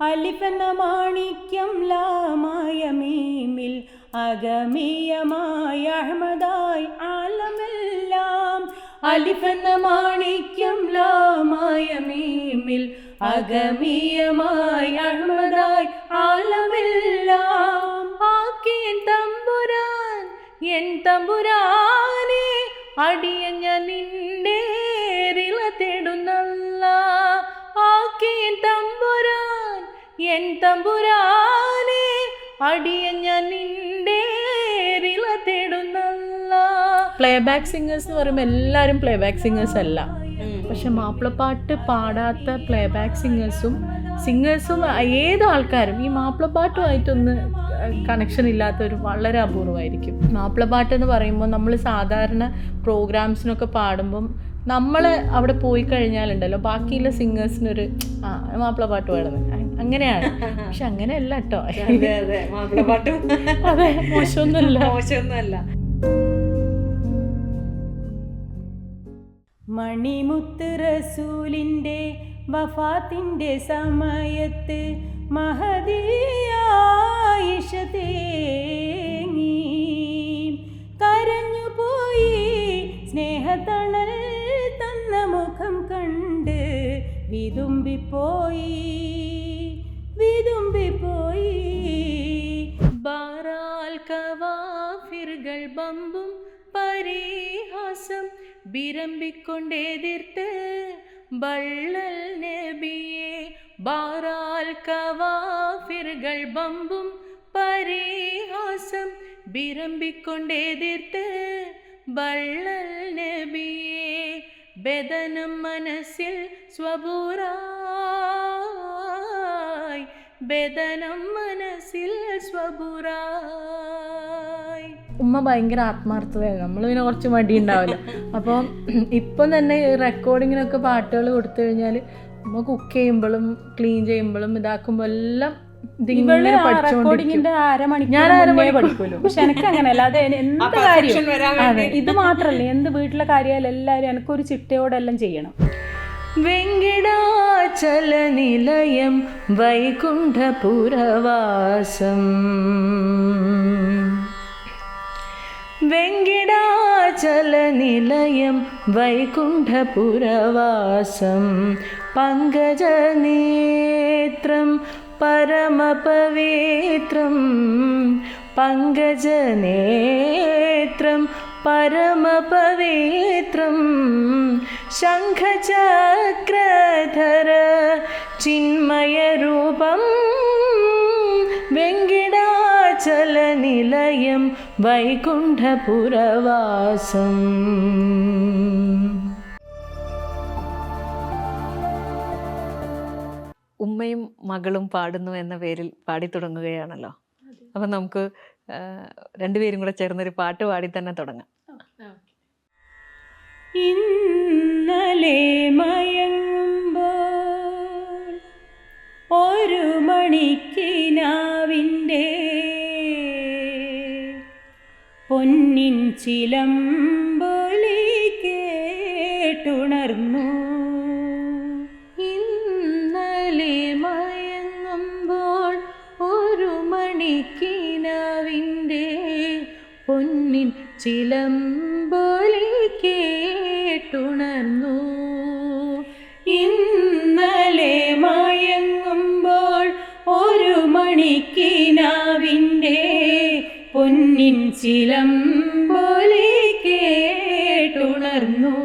അലിഫെന്ന മാണിക്യം ലാമായ മീമിൽ അഗമീയമായ അഹമ്മദായി ആലമെല്ലാം. അലിഫെന്ന മാണിക്യം ലാമായ മീമിൽ അഗമീയമായ അഹമ്മദായി ആലമെല്ലാം. ആക്കിയൻ തമ്പുരാൻ N തമ്പുരാനെ അടിയഞ്ഞ നിന്റെ റിള തേടുന്നല്ല. ആക്കിയൻ തമ്പുരാൻ N തമ്പുരാനെ അടിയഞ്ഞ നിന്റെ റിള തേടുന്നല്ല. പ്ലേ ബാക്ക് സിംഗേഴ്സ് എന്ന് പറയുമ്പോൾ എല്ലാവരും പ്ലേ ബാക്ക് സിംഗേഴ്സ് അല്ല. പക്ഷെ മാപ്പിളപ്പാട്ട് പാടാത്ത പ്ലേ ബാക്ക് സിംഗേഴ്സും ഏത് ആൾക്കാരും ഈ മാപ്പിളപ്പാട്ടുമായിട്ടൊന്ന് കണക്ഷൻ ഇല്ലാത്തവർ വളരെ അപൂർവമായിരിക്കും. മാപ്പിളപ്പാട്ട് എന്ന് പറയുമ്പോൾ നമ്മൾ സാധാരണ പ്രോഗ്രാംസിനൊക്കെ പാടുമ്പം നമ്മൾ അവിടെ പോയി കഴിഞ്ഞാലുണ്ടല്ലോ ബാക്കിയുള്ള സിംഗേഴ്സിനൊരു മാപ്പിളപ്പാട്ട് പാടുന്നത് അങ്ങനെയാണ്. പക്ഷെ അങ്ങനെയല്ല കേട്ടോ. അതെ, മോശമൊന്നുമല്ല. മണിമുത്ത് റസൂലിൻ്റെ വഫാത്തിൻ്റെ സമയത്ത് മഹദിയ ആയിഷ തേങ്ങി കരഞ്ഞുപോയി. സ്നേഹത്തണൽ തന്ന മുഖം കണ്ട് വിതുമ്പിപ്പോയി. ബാറാൽ കവാഫിറുകൾ ബമ്പും പരിഹാസം വിരമ്പിക്കൊണ്ടെതിർത്ത് ബള്ളൽ നബിയെ. ബാറാൽ കവാഫിറുകൾ ബമ്പും പരിഹാസം വിരമ്പിക്കൊണ്ടെതിർത്ത് ബള്ളൽ നബിയെ. ബദനം മനസ്സിൽ സ്വബുറായി, ബദനം മനസ്സിൽ സ്വബുറായി. ഉമ്മ ഭയങ്കര ആത്മാർത്ഥതയാണ്. നമ്മൾ പിന്നെ കുറച്ച് മടിയുണ്ടാവില്ല. അപ്പോൾ ഇപ്പം തന്നെ റെക്കോർഡിങ്ങിനൊക്കെ പാട്ടുകൾ കൊടുത്തു കഴിഞ്ഞാൽ ഉമ്മ കുക്ക് ചെയ്യുമ്പോഴും ക്ലീൻ ചെയ്യുമ്പോഴും ഇതാക്കുമ്പോൾ എല്ലാം റെക്കോർഡിങ്ങിന്റെ അരമണിക്കൂർ പഠിക്കുമല്ലോ. പക്ഷെ എനിക്ക് അങ്ങനെയല്ല. അത് എന്ത് കാര്യം ഇത് മാത്രല്ല, എന്ത് വീട്ടിലെ കാര്യമായാലും എല്ലാവരും എനിക്കൊരു ചിട്ടയോടെല്ലാം ചെയ്യണം. വെങ്കിടാചല നിലയം വൈകുണ്ഠപുരവാസം, വെങ്കിടാചല നിലയം വൈകുണ്ഠപുരവാസം. പങ്കജനേത്രം പരമപവിത്രം, പങ്കജനേത്രം പരമപവിത്രം. ശംഖചക്രധര ചിന്മയരൂപം, വെങ്കിടാചല നിലയം വൈകുണ്ഠപുരവാസം. ഉമ്മയും മകളും പാടുന്നു എന്ന പേരിൽ പാടി തുടങ്ങുകയാണല്ലോ. അപ്പം നമുക്ക് രണ്ടുപേരും കൂടെ ചേർന്നൊരു പാട്ട് പാടി തന്നെ തുടങ്ങാം. ഇന്നലെ മയങ്ങുമ്പോൾ ഒരു മണിക്കിനാവിൻ്റെ പൊന്നിൻ ചിലമ്പൊലി കേട്ടുണർന്നു. ഇന്നലെ മയങ്ങുമ്പോൾ ഒരു മണിക്കിനാവിൻ്റെ പൊന്നിൻ ചിലമ്പൊലി കേട്ടുണർന്നു. ഇന്നലെ മയങ്ങുമ്പോൾ ഒരു മണിക്കിനാവിൻ്റെ പൊന്നിൻ ചിലമ്പൊലി കേട്ടുണർന്നു.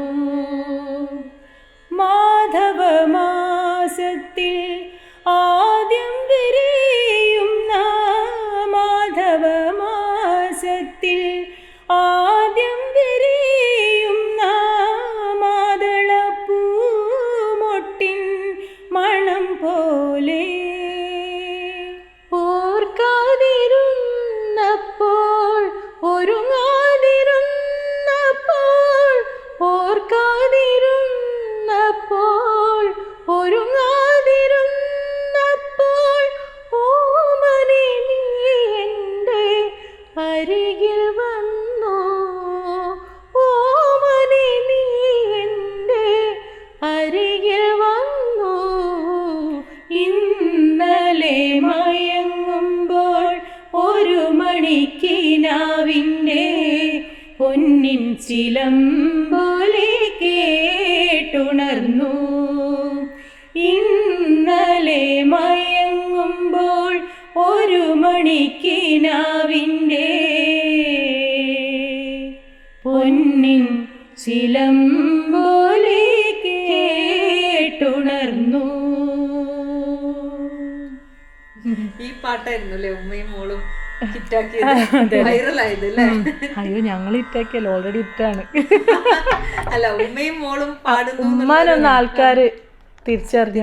മാധവമാസത്തിൽ ആദ്യം വിരിയുന്ന, മാധവമാസത്തിൽ ആദ്യം വിരിയുന്ന മാതളപ്പൂമൊട്ടിൻ മണം പോലെ ഓർക്കാതിരുന്നപ്പോൾ ഒരുങ്ങാ ചിലമ്പൊലി കേട്ടുണർന്നു. ഇന്നലെ മയങ്ങുമ്പോൾ ഒരു മണിക്കിനാവിൻ്റെ പൊന്നിൻ ചിലമ്പൊലി കേട്ടുണർന്നു. ഈ പാട്ടായിരുന്നു അല്ലേ ഉമ്മയും മോളും ഹിറ്റാക്കിയത്, വൈറലായത് അല്ലേ? അയ്യോ ഞങ്ങൾ ഹിറ്റാക്കിയല്ലോ, ഓൾറെഡി ഹിറ്റാണ്. അല്ല ഉമ്മയും മോളും പാടുന്നു ഉമ്മാനൊന്ന് ആൾക്കാര് തിരിച്ചറിഞ്ഞ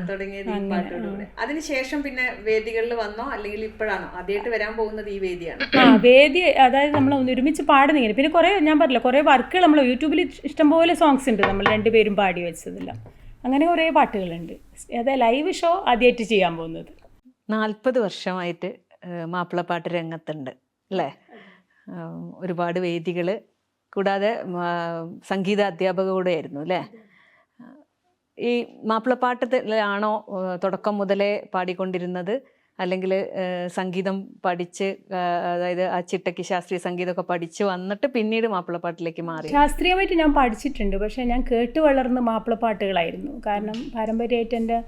തുടങ്ങിയത് ഈ പാട്ടോടുകൂടെ. അതിനുശേഷം പിന്നെ വേദികളിൽ വന്നോ അല്ലെങ്കിൽ ഇപ്പോഴാണോ ആദ്യമായിട്ട് വരാൻ പോകുന്നത് ഈ വേദിയാണ്? വേദി, അതായത് നമ്മൾ ഒരുമിച്ച് പാടുന്നിങ്ങനെ. പിന്നെ കുറേ ഞാൻ പറഞ്ഞില്ല, കുറേ വർക്കുകൾ നമ്മൾ യൂട്യൂബിൽ ഇഷ്ടംപോലെ സോങ്സ് ഉണ്ട് നമ്മൾ രണ്ടുപേരും പാടി വെച്ചതില്ല. അങ്ങനെ കുറേ പാട്ടുകളുണ്ട്. അതെ, ലൈവ് ഷോ ആദ്യമായിട്ട് ചെയ്യാൻ പോകുന്നത്. 40 വർഷമായിട്ട് മാപ്പിളപ്പാട്ട് രംഗത്തുണ്ട് അല്ലേ? ഒരുപാട് വേദികൾ, കൂടാതെ സംഗീത അധ്യാപക കൂടെ ആയിരുന്നു അല്ലേ? ഈ മാപ്പിളപ്പാട്ടിലാണോ തുടക്കം മുതലേ പാടിക്കൊണ്ടിരുന്നത്, അല്ലെങ്കിൽ സംഗീതം പഠിച്ച്, അതായത് ആ ചിട്ടയ്ക്ക് ശാസ്ത്രീയ സംഗീതമൊക്കെ പഠിച്ച് വന്നിട്ട് പിന്നീട് മാപ്പിളപ്പാട്ടിലേക്ക് മാറി? ശാസ്ത്രീയമായിട്ട് ഞാൻ പഠിച്ചിട്ടുണ്ട്, പക്ഷേ ഞാൻ കേട്ട് വളർന്ന മാപ്പിളപ്പാട്ടുകളായിരുന്നു. കാരണം പാരമ്പര്യമായിട്ട് എൻ്റെ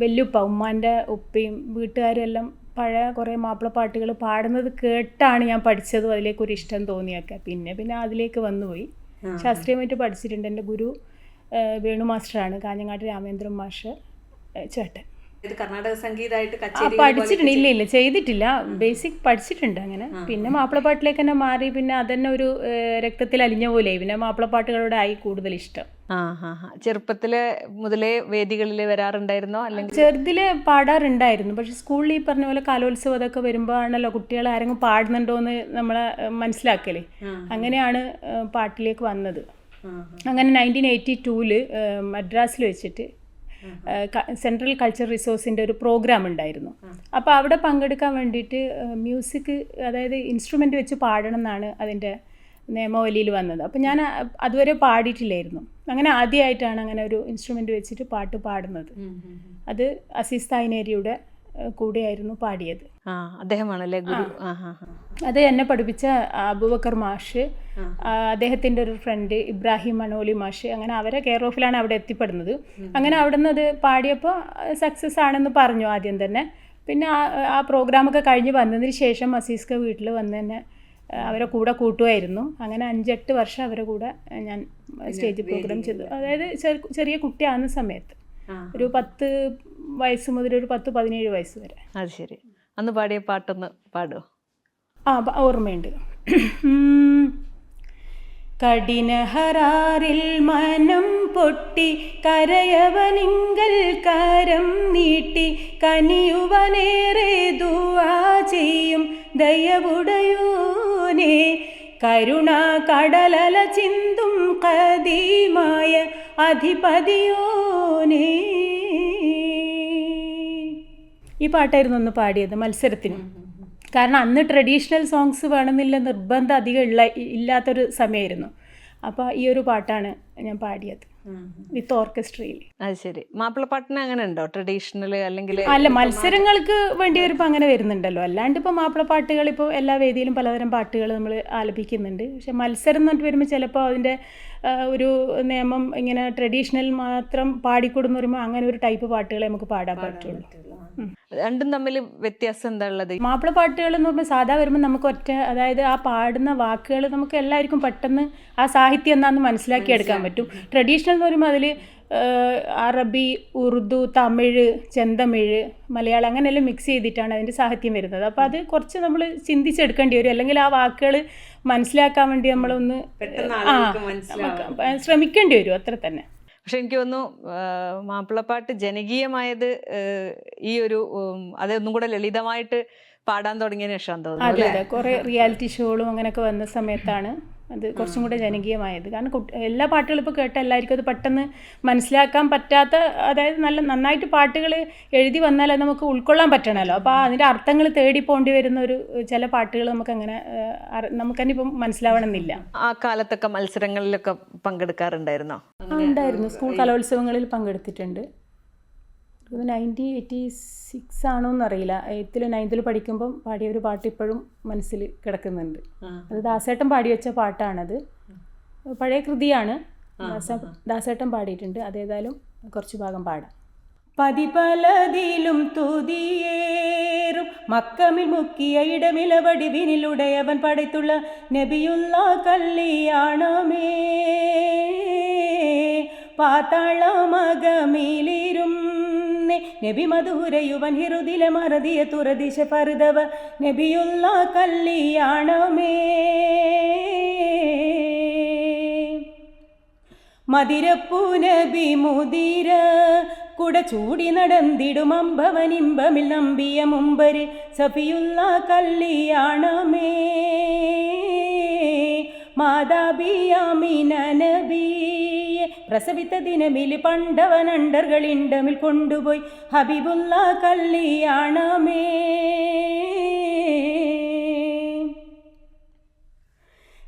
വല്യുപ്പ, ഉമ്മാൻ്റെ ഉപ്പയും വീട്ടുകാരും എല്ലാം പഴയ കുറേ മാപ്പിളപ്പാട്ടുകൾ പാടുന്നത് കേട്ടാണ് ഞാൻ പഠിച്ചതും അതിലേക്കൊരു ഇഷ്ടം തോന്നിയൊക്കെ. പിന്നെ അതിലേക്ക് വന്നുപോയി. ശാസ്ത്രീയമായിട്ട് പഠിച്ചിട്ടുണ്ട്. എൻ്റെ ഗുരു വേണു മാസ്റ്ററാണ്, കാഞ്ഞങ്ങാട്ട് രാമേന്ദ്രൻ മാഷ് ചേട്ടൻ. കർണാടക സംഗീതമായിട്ട് പഠിച്ചിട്ടുണ്ട്? ഇല്ല ചെയ്തിട്ടില്ല, ബേസിക് പഠിച്ചിട്ടുണ്ട് അങ്ങനെ. പിന്നെ മാപ്പിളപ്പാട്ടിലേക്ക് തന്നെ മാറി. പിന്നെ അതന്നെ ഒരു രക്തത്തിൽ അലിഞ്ഞ പോലെ പിന്നെ മാപ്പിളപ്പാട്ടുകളോടായി കൂടുതൽ ഇഷ്ടം. ചെറുപ്പത്തില് മുതലേ വേദികളിൽ വരാറുണ്ടായിരുന്നോ? അല്ലെങ്കിൽ ചെറുതിൽ പാടാറുണ്ടായിരുന്നു, പക്ഷെ സ്കൂളിൽ ഈ പറഞ്ഞ പോലെ കലോത്സവം അതൊക്കെ വരുമ്പോൾ ആണല്ലോ കുട്ടികൾ ആരെങ്കിലും പാടുന്നുണ്ടോ എന്ന് നമ്മളെ മനസ്സിലാക്കല്. അങ്ങനെയാണ് പാട്ടിലേക്ക് വന്നത്. അങ്ങനെ 1982 മദ്രാസിൽ വെച്ചിട്ട് സെൻട്രൽ കൾച്ചർ റിസോഴ്സിൻ്റെ ഒരു പ്രോഗ്രാം ഉണ്ടായിരുന്നു. അപ്പോൾ അവിടെ പങ്കെടുക്കാൻ വേണ്ടിയിട്ട് മ്യൂസിക്, അതായത് ഇൻസ്ട്രുമെൻ്റ് വെച്ച് പാടണം എന്നാണ് അതിൻ്റെ നിയമവലിയിൽ വന്നത്. അപ്പോൾ ഞാൻ അതുവരെ പാടിയിട്ടില്ലായിരുന്നു. അങ്ങനെ ആദ്യമായിട്ടാണ് അങ്ങനെ ഒരു ഇൻസ്ട്രുമെൻ്റ് വെച്ചിട്ട് പാട്ട് പാടുന്നത്. അത് അസീസ് തായ്നേരിയുടെ കൂടെയായിരുന്നു പാടിയത്. അദ്ദേഹമാണല്ലേ ഗുരു? അത് എന്നെ പഠിപ്പിച്ച അബൂബക്കർ മാഷ്, അദ്ദേഹത്തിൻ്റെ ഒരു ഫ്രണ്ട് ഇബ്രാഹിം മനോലി മാഷ്, അങ്ങനെ അവരെ കെയർ ഓഫിലാണ് അവിടെ എത്തിപ്പെടുന്നത്. അങ്ങനെ അവിടെ നിന്ന് അത് പാടിയപ്പോൾ സക്സസ് ആണെന്ന് പറഞ്ഞു ആദ്യം തന്നെ. പിന്നെ ആ പ്രോഗ്രാമൊക്കെ കഴിഞ്ഞ് വന്നതിന് ശേഷം അസീസ്ക വീട്ടിൽ വന്ന് തന്നെ അവരെ കൂടെ കൂട്ടുമായിരുന്നു. അങ്ങനെ 5-8 വർഷം അവരെ കൂടെ ഞാൻ സ്റ്റേജ് പ്രോഗ്രാം ചെയ്തു. അതായത് ചെറിയ കുട്ടിയാകുന്ന സമയത്ത് ഒരു 10 വയസ്സ് മുതൽ ഒരു 10-17 വയസ്സ് വരെ. അത് ശരി. അന്ന് പാടിയ പാട്ടൊന്ന് പാടുമോ? ഓർമ്മയുണ്ട്. കഠിനഹറാറിൽ മനം പൊട്ടി കരയവനിങ്കൽ കരം നീട്ടി കനിയുവനേറെ ദുആ ചെയ്യും ദയവുടയോനേ, കരുണ കടലല ചിന്തും ഖദീമായ അധിപതിയോനേ. ഈ പാട്ടായിരുന്നു ഒന്ന് പാടിയത് മത്സരത്തിന്. കാരണം അന്ന് ട്രഡീഷണൽ സോങ്സ് വേണമെന്നില്ല നിർബന്ധം അധികം ഇല്ലാത്തൊരു സമയമായിരുന്നു. അപ്പോൾ ഈ ഒരു പാട്ടാണ് ഞാൻ പാടിയത് വിത്ത് ഓർക്കസ്ട്രയിൽ. അത് ശരി. മാപ്പിളപ്പാട്ടിന് അങ്ങനെ ഉണ്ടോ ട്രഡീഷണൽ? അല്ലെങ്കിൽ അല്ല, മത്സരങ്ങൾക്ക് വേണ്ടി വരുമ്പോൾ അങ്ങനെ വരുന്നുണ്ടല്ലോ. അല്ലാണ്ട് ഇപ്പോൾ മാപ്പിളപ്പാട്ടുകൾ ഇപ്പോൾ എല്ലാ വേദിയിലും പലതരം പാട്ടുകൾ നമ്മൾ ആലപിക്കുന്നുണ്ട്. പക്ഷെ മത്സരം എന്ന് പറഞ്ഞിട്ട് വരുമ്പോൾ ചിലപ്പോൾ അതിൻ്റെ ഒരു നിയമം ഇങ്ങനെ ട്രഡീഷണൽ മാത്രം പാടിക്കൊടുന്ന് പറയുമ്പോൾ അങ്ങനെ ഒരു ടൈപ്പ് പാട്ടുകളെ നമുക്ക് പാടാൻ പറ്റുള്ളൂ. രണ്ടും തമ്മിൽ വ്യത്യാസം എന്താ ഉള്ളത്? മാപ്പിളപ്പാട്ടുകൾ എന്ന് പറയുമ്പോൾ സാധാ വരുമ്പോൾ നമുക്ക് അതായത് ആ പാടുന്ന വാക്കുകൾ നമുക്ക് എല്ലാവർക്കും പെട്ടെന്ന് ആ സാഹിത്യം എന്താണെന്ന് മനസ്സിലാക്കിയെടുക്കാൻ പറ്റും. ട്രഡീഷണൽ എന്ന് പറയുമ്പോൾ അതിൽ അറബി, ഉറുദു, തമിഴ്, ചെന്തമിഴ്, മലയാളം അങ്ങനെയെല്ലാം മിക്സ് ചെയ്തിട്ടാണ് അതിൻ്റെ സാഹിത്യം വരുന്നത്. അപ്പോൾ അത് കുറച്ച് നമ്മൾ ചിന്തിച്ചെടുക്കേണ്ടി വരും. അല്ലെങ്കിൽ ആ വാക്കുകൾ മനസ്സിലാക്കാൻ വേണ്ടി നമ്മളൊന്ന് ശ്രമിക്കേണ്ടി വരും, അത്ര തന്നെ. പക്ഷെ എനിക്ക് തോന്നുന്നു മാപ്പിളപ്പാട്ട് ജനകീയമായത് ഈ ഒരു അതൊന്നും കൂടെ ലളിതമായിട്ട് പാടാൻ തുടങ്ങിയ ശേഷം തോന്നുന്നു. അതെ അതെ, കുറേ റിയാലിറ്റി ഷോകളും അങ്ങനെയൊക്കെ വന്ന സമയത്താണ് അത് കുറച്ചും കൂടെ ജനകീയമായത്. കാരണം എല്ലാ പാട്ടുകളും ഇപ്പോൾ കേട്ടാൽ എല്ലാവർക്കും അത് പെട്ടെന്ന് മനസ്സിലാക്കാൻ പറ്റാത്ത, അതായത് നന്നായിട്ട് പാട്ടുകൾ എഴുതി വന്നാൽ അത് നമുക്ക് ഉൾക്കൊള്ളാൻ പറ്റണമല്ലോ. അപ്പോൾ അതിൻ്റെ അർത്ഥങ്ങൾ തേടി പോകേണ്ടി വരുന്ന ഒരു ചില പാട്ടുകൾ നമുക്കങ്ങനെ നമുക്കന്നെ ഇപ്പം മനസ്സിലാവണമെന്നില്ല. ആ കാലത്തൊക്കെ മത്സരങ്ങളിലൊക്കെ പങ്കെടുക്കാറുണ്ടായിരുന്നോ? ഉണ്ടായിരുന്നു. സ്കൂൾ കലോത്സവങ്ങളിൽ പങ്കെടുത്തിട്ടുണ്ട്. 1986 ആണോന്നറിയില്ല, 8th 9th പഠിക്കുമ്പം പാടിയ ഒരു പാട്ട് ഇപ്പോഴും മനസ്സിൽ കിടക്കുന്നുണ്ട്. അത് ദാസേട്ടൻ പാടി വെച്ച പാട്ടാണത്. പഴയ കൃതിയാണ്, ദാസേട്ടൻ പാടിയിട്ടുണ്ട്. അതേതായാലും കുറച്ച് ഭാഗം പാടാം. പതിപലതിലും തുതിയേറും മക്കമിൽ മുക്കിയ ഇടമിലവടി വിനിലുടയവൻ പടത്തുള്ള നബിയുള്ള കല്യാണമേ, പാതാളമകമിലിരും നബി മധുരയുവൻ ഹിറുദില മറദിയ തുറദിശ പറുതവ നബിയുള്ള കല്യാണമേ. മതിരപ്പൂ നബി മുതിര കുട ചൂടി നടന്നിടും അമ്പവനിമ്പമിൽ നമ്പിയ മുമ്പര് സഫിയുള്ള കല്യാണമേ, മാതാബിയാമിന നബിയെ പ്രസവിത്ത ദിനമിൽ പണ്ടവനണ്ടർകളിണ്ടമിൽ കൊണ്ടുപോയി ഹബീബുള്ള കല്യാണമേ.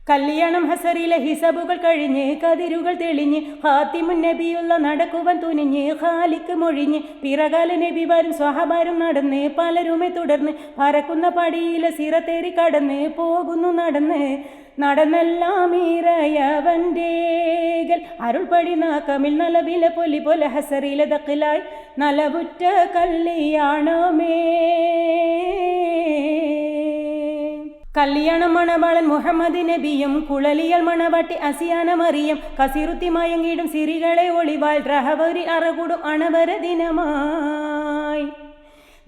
കല്യാണം ഹസറിലെ ഹിസബുകൾ കഴിഞ്ഞ് കതിരുകൾ തെളിഞ്ഞ് ഹാത്തിമുൻ നബിയുള്ള നടക്കുവൻ തുനിഞ്ഞ് ഖാലിക്ക് മൊഴിഞ്ഞ് പിറകാല നബിമാരും സ്വഹബാരും നടന്ന് പലരുമെ തുടർന്ന് പറക്കുന്ന പടിയിലെ സിറത്തേറി കടന്ന് പോകുന്നു നടന്നെല്ലാം ഇറയവൻ്റെകൾ അരുൾപടി നാക്കമിൽ നലവില പൊലി പോലെ ഹസറിലെ ദക്കിലായി നലവുറ്റ കല്യാണമേ. കല്യാണം മണവാളൻ മുഹമ്മദ് നബിയും കുളലിയൽ മണവാട്ടി അസിയാന മറിയം കസിറുത്തി മയങ്ങിടും സിരികളെ ഒളിവാൽ റഹവരി അറകൂടും അണവര ദിനമായി.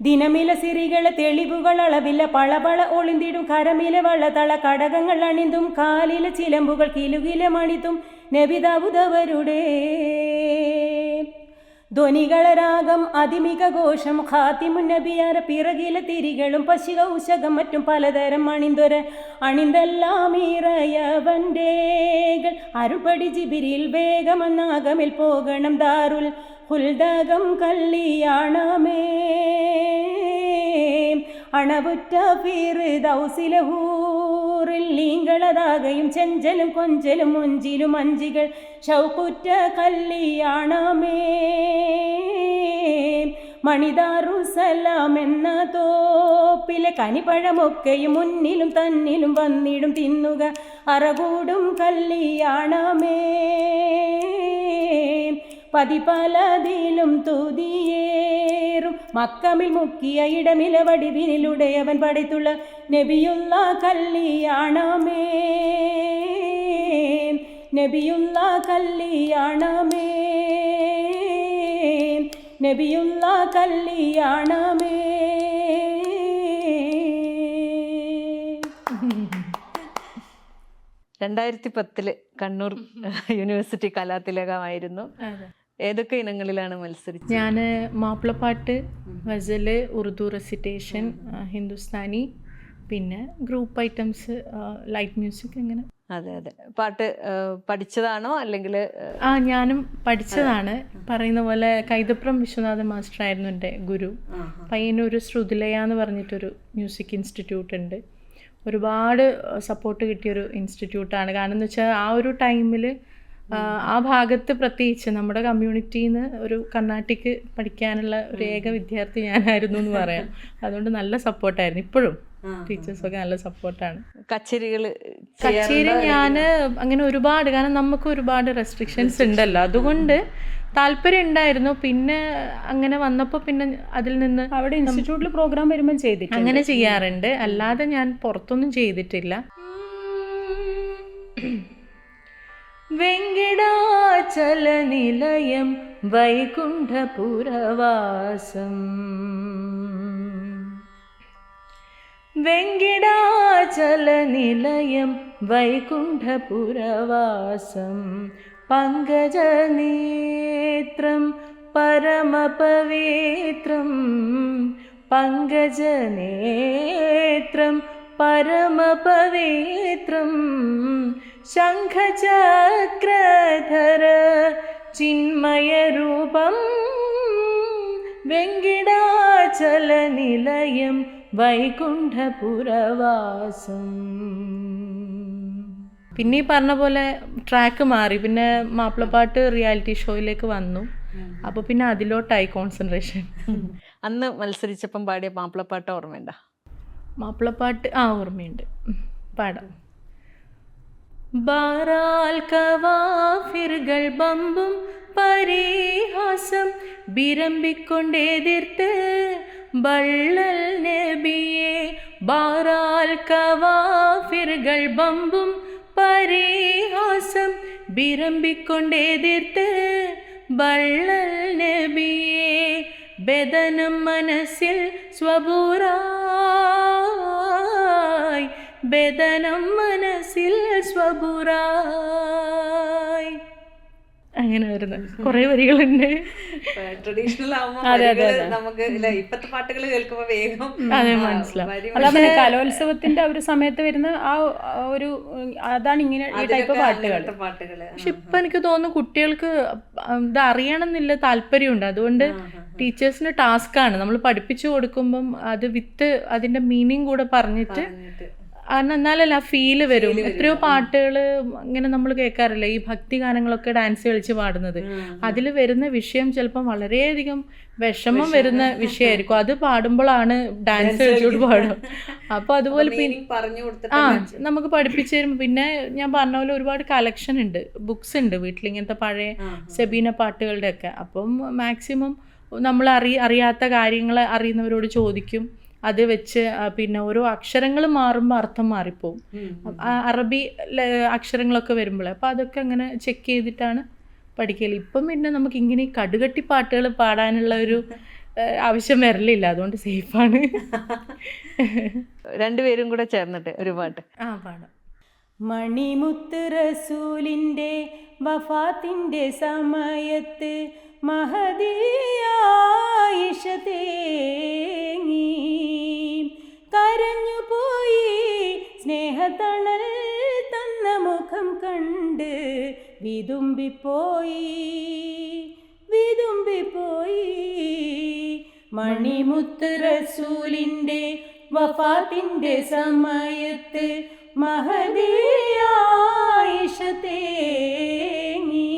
ദിനമില സിരികളെ തെളിവുകൾ അളവില്ല പളപള ഒളിന്തിടും കരമിലെ വള്ളതള കടകങ്ങൾ അണിന്തും കാലിലെ ചിലമ്പുകൾ കിലുകിലെ മണിത്തും നബിദാവുദവരുടെ ധ്വനികളരാഗം അതിമിക ഘോഷം ഖാത്തിമുൻ നബിയാര പിറകിലെ തിരികളും പശിക ഉശകം മറ്റും പലതരം അണിന്തെല്ലാം ഇറയവൻ്റെകൾ അരുൾപടി ജിബിരിൽ വേഗമെന്നാകമിൽ പോകണം ദാറുൽ ഹുൽദകം കല്യാണമേ. അണവുറ്റ ഫിർദൗസിലെ ഹൂറിൽ നീങ്കളതാകയും ചെഞ്ചലും കൊഞ്ചലും മൊഞ്ചിലും അഞ്ചികൾ ഷൗക്കുറ്റ കല്യാണമേ. മണിദാറുസലാം എന്ന തോപ്പിലെ കനിപ്പഴമൊക്കെയും മുന്നിലും തന്നിലും വന്നിടും തിന്നുക അറകൂടും കല്യാണമേ. പതിപലതിലും തുതിയേറും മക്കമിൽ മുക്കിയ ഇടമിലവടി വിനിലുടയവൻ പടത്തുള്ള നബിയുള്ള കല്യാണമേ, നബിയുള്ള കല്യാണമേ, നബിയുള്ള കല്യാണമേ. കണ്ണൂർ യൂണിവേഴ്സിറ്റി കലാതിലകമായിരുന്നു. ഏതൊക്കെ ഇനങ്ങളിലാണ് മത്സരിച്ചത്? ഞാൻ മാപ്പിളപ്പാട്ട്, ഗസല്, ഉറുദു റെസിറ്റേഷൻ, ഹിന്ദുസ്ഥാനി, പിന്നെ ഗ്രൂപ്പ് ഐറ്റംസ്, ലൈറ്റ് മ്യൂസിക്, അങ്ങനെ. അതെ അതെ. പാട്ട് പഠിച്ചതാണോ അല്ലെങ്കിൽ? ഞാനും പഠിച്ചതാണ്. പറയുന്ന പോലെ കൈതപ്രം വിശ്വനാഥ മാസ്റ്റർ ആയിരുന്നു എൻ്റെ ഗുരു. പയ്യന്നൂർ ശ്രുതിലയ എന്ന് പറഞ്ഞിട്ടൊരു മ്യൂസിക് ഇൻസ്റ്റിറ്റ്യൂട്ട് ഉണ്ട്. ഒരുപാട് സപ്പോർട്ട് കിട്ടിയൊരു ഇൻസ്റ്റിറ്റ്യൂട്ടാണ്. കാരണം എന്ന് വെച്ചാൽ ആ ഒരു ടൈമിൽ ആ ഭാഗത്ത് പ്രത്യേകിച്ച് നമ്മുടെ കമ്മ്യൂണിറ്റിയിൽ നിന്ന് ഒരു കർണാട്ടിക് പഠിക്കാനുള്ള ഒരു ഏക വിദ്യാർത്ഥി ഞാനായിരുന്നു എന്ന് പറയാം. അതുകൊണ്ട് നല്ല സപ്പോർട്ടായിരുന്നു. ഇപ്പോഴും ടീച്ചേഴ്സൊക്കെ നല്ല സപ്പോർട്ടാണ്. കച്ചേരി ഞാൻ അങ്ങനെ ഒരുപാട്, കാരണം നമുക്ക് ഒരുപാട് റെസ്ട്രിക്ഷൻസ് ഉണ്ടല്ലോ, അതുകൊണ്ട് താല്പര്യം ഉണ്ടായിരുന്നു. പിന്നെ അങ്ങനെ വന്നപ്പോൾ പിന്നെ അതിൽ നിന്ന് അവിടെ ഇൻസ്റ്റിറ്റ്യൂട്ടിൽ പ്രോഗ്രാം വരുമ്പോൾ ചെയ്തിട്ട് അങ്ങനെ ചെയ്യാറുണ്ട്. അല്ലാതെ ഞാൻ പുറത്തൊന്നും ചെയ്തിട്ടില്ല. വെങ്കിടാചല നിലയം വൈകുണ്ഠപുരവാസം, വെങ്കിടാചല നിലയം വൈകുണ്ഠപുരവാസം, പങ്കജനേത്രം പരമപവിത്രം, പങ്കജനേത്രം പരമപവിത്രം, ശംഖചക്രധര ചിന്മയരൂപം, വെങ്കിടാചല നിലയം വൈകുണ്ഠപുരവാസം. പിന്നെ ഈ പറഞ്ഞ പോലെ ട്രാക്ക് മാറി. പിന്നെ മാപ്പിളപ്പാട്ട് റിയാലിറ്റി ഷോയിലേക്ക് വന്നു. അപ്പോൾ പിന്നെ അതിലോട്ടായി കോൺസെൻട്രേഷൻ. അന്ന് മത്സരിച്ചപ്പം പാടിയ മാപ്പിളപ്പാട്ട് ഓർമ്മയുണ്ടോ? മാപ്പിളപ്പാട്ട് ഓർമ്മയുണ്ട്, പാടാം. ബാറാൽ കവാഫിറുകൾ ബമ്പും പരിഹാസം ബിരമ്പിക്കൊണ്ടെതിർത്ത് ബള്ളൽ നബിയെ. ബാറാൽ കവാഫിറുകൾ ബമ്പും പരിഹാസം ബിരമ്പിക്കൊണ്ടെതിർത്ത് ബള്ളൽ നബിയെ. ബദനം മനസ്സിൽ സ്വബുറായി, ബദനം മനസ്സിൽ സ്വബുറായി. അങ്ങനെ വരുന്നത് കുറേ വരികളുണ്ട്. ട്രഡീഷണൽ നമുക്ക് ഇപ്പത്തെ പാട്ടുകൾ കേൾക്കുമ്പോ വേഗം മനസ്സിലാവും. അതങ്ങനെ കലോത്സവത്തിന്റെ ഒരു സമയത്ത് വരുന്ന ആ ഒരു അതാണ് ഇങ്ങനെ ഈ ടൈപ്പ് പാട്ടുകൾ. പക്ഷെ ഇപ്പൊ എനിക്ക് തോന്നുന്നു കുട്ടികൾക്ക് ഇത് അറിയണമെന്നില്ല താല്പര്യമുണ്ട്. അതുകൊണ്ട് ടീച്ചേഴ്സിന് ടാസ്ക്കാണ് നമ്മൾ പഠിപ്പിച്ചു കൊടുക്കുമ്പം അത് വിത്ത് അതിന്റെ മീനിങ് കൂടെ പറഞ്ഞിട്ട് എന്നാലല്ല ആ ഫീല് വരും. എത്രയോ പാട്ടുകൾ ഇങ്ങനെ നമ്മൾ കേൾക്കാറില്ല, ഈ ഭക്തി ഗാനങ്ങളൊക്കെ ഡാൻസ് കളിച്ച് പാടുന്നത്. അതിൽ വരുന്ന വിഷയം ചിലപ്പം വളരെയധികം വിഷമം വരുന്ന വിഷയമായിരിക്കും. അത് പാടുമ്പോഴാണ് ഡാൻസ് കളിച്ചോട് പാടും. അപ്പോൾ അതുപോലെ നമുക്ക് പഠിപ്പിച്ചു തരും. പിന്നെ ഞാൻ പറഞ്ഞ പോലെ ഒരുപാട് കളക്ഷൻ ഉണ്ട്, ബുക്സ് ഉണ്ട് വീട്ടിൽ ഇങ്ങനത്തെ പഴയ സെബീന പാട്ടുകളുടെ ഒക്കെ. അപ്പം മാക്സിമം നമ്മൾ അറിയാത്ത കാര്യങ്ങൾ അറിയുന്നവരോട് ചോദിക്കും. അത് വെച്ച് പിന്നെ ഓരോ അക്ഷരങ്ങൾ മാറുമ്പോൾ അർത്ഥം മാറിപ്പോവും. അറബി അക്ഷരങ്ങളൊക്കെ വരുമ്പോൾ അപ്പോൾ അതൊക്കെ അങ്ങനെ ചെക്ക് ചെയ്തിട്ടാണ് പഠിക്കൽ. ഇപ്പം പിന്നെ നമുക്ക് ഇങ്ങനെ കടുകട്ടി പാട്ടുകൾ പാടാനുള്ള ഒരു ആവശ്യം വരലില്ല, അതുകൊണ്ട് സേഫാണ്. രണ്ടുപേരും കൂടെ ചേർന്നിട്ട് ഒരു പാട്ട് പാടാം. മണിമുത്ത് റസൂലിൻ്റെ വഫാത്തിൻ്റെ സമയത്ത് മഹദിയായിഷ തേങ്ങി കരഞ്ഞുപോയി, സ്നേഹത്തണൽ തന്ന മുഖം കണ്ട് വിതുമ്പിപ്പോയി. മണിമുത്ത് റസൂലിൻ്റെ വഫാത്തിൻ്റെ സമയത്ത് മഹദിയായിഷ തേങ്ങി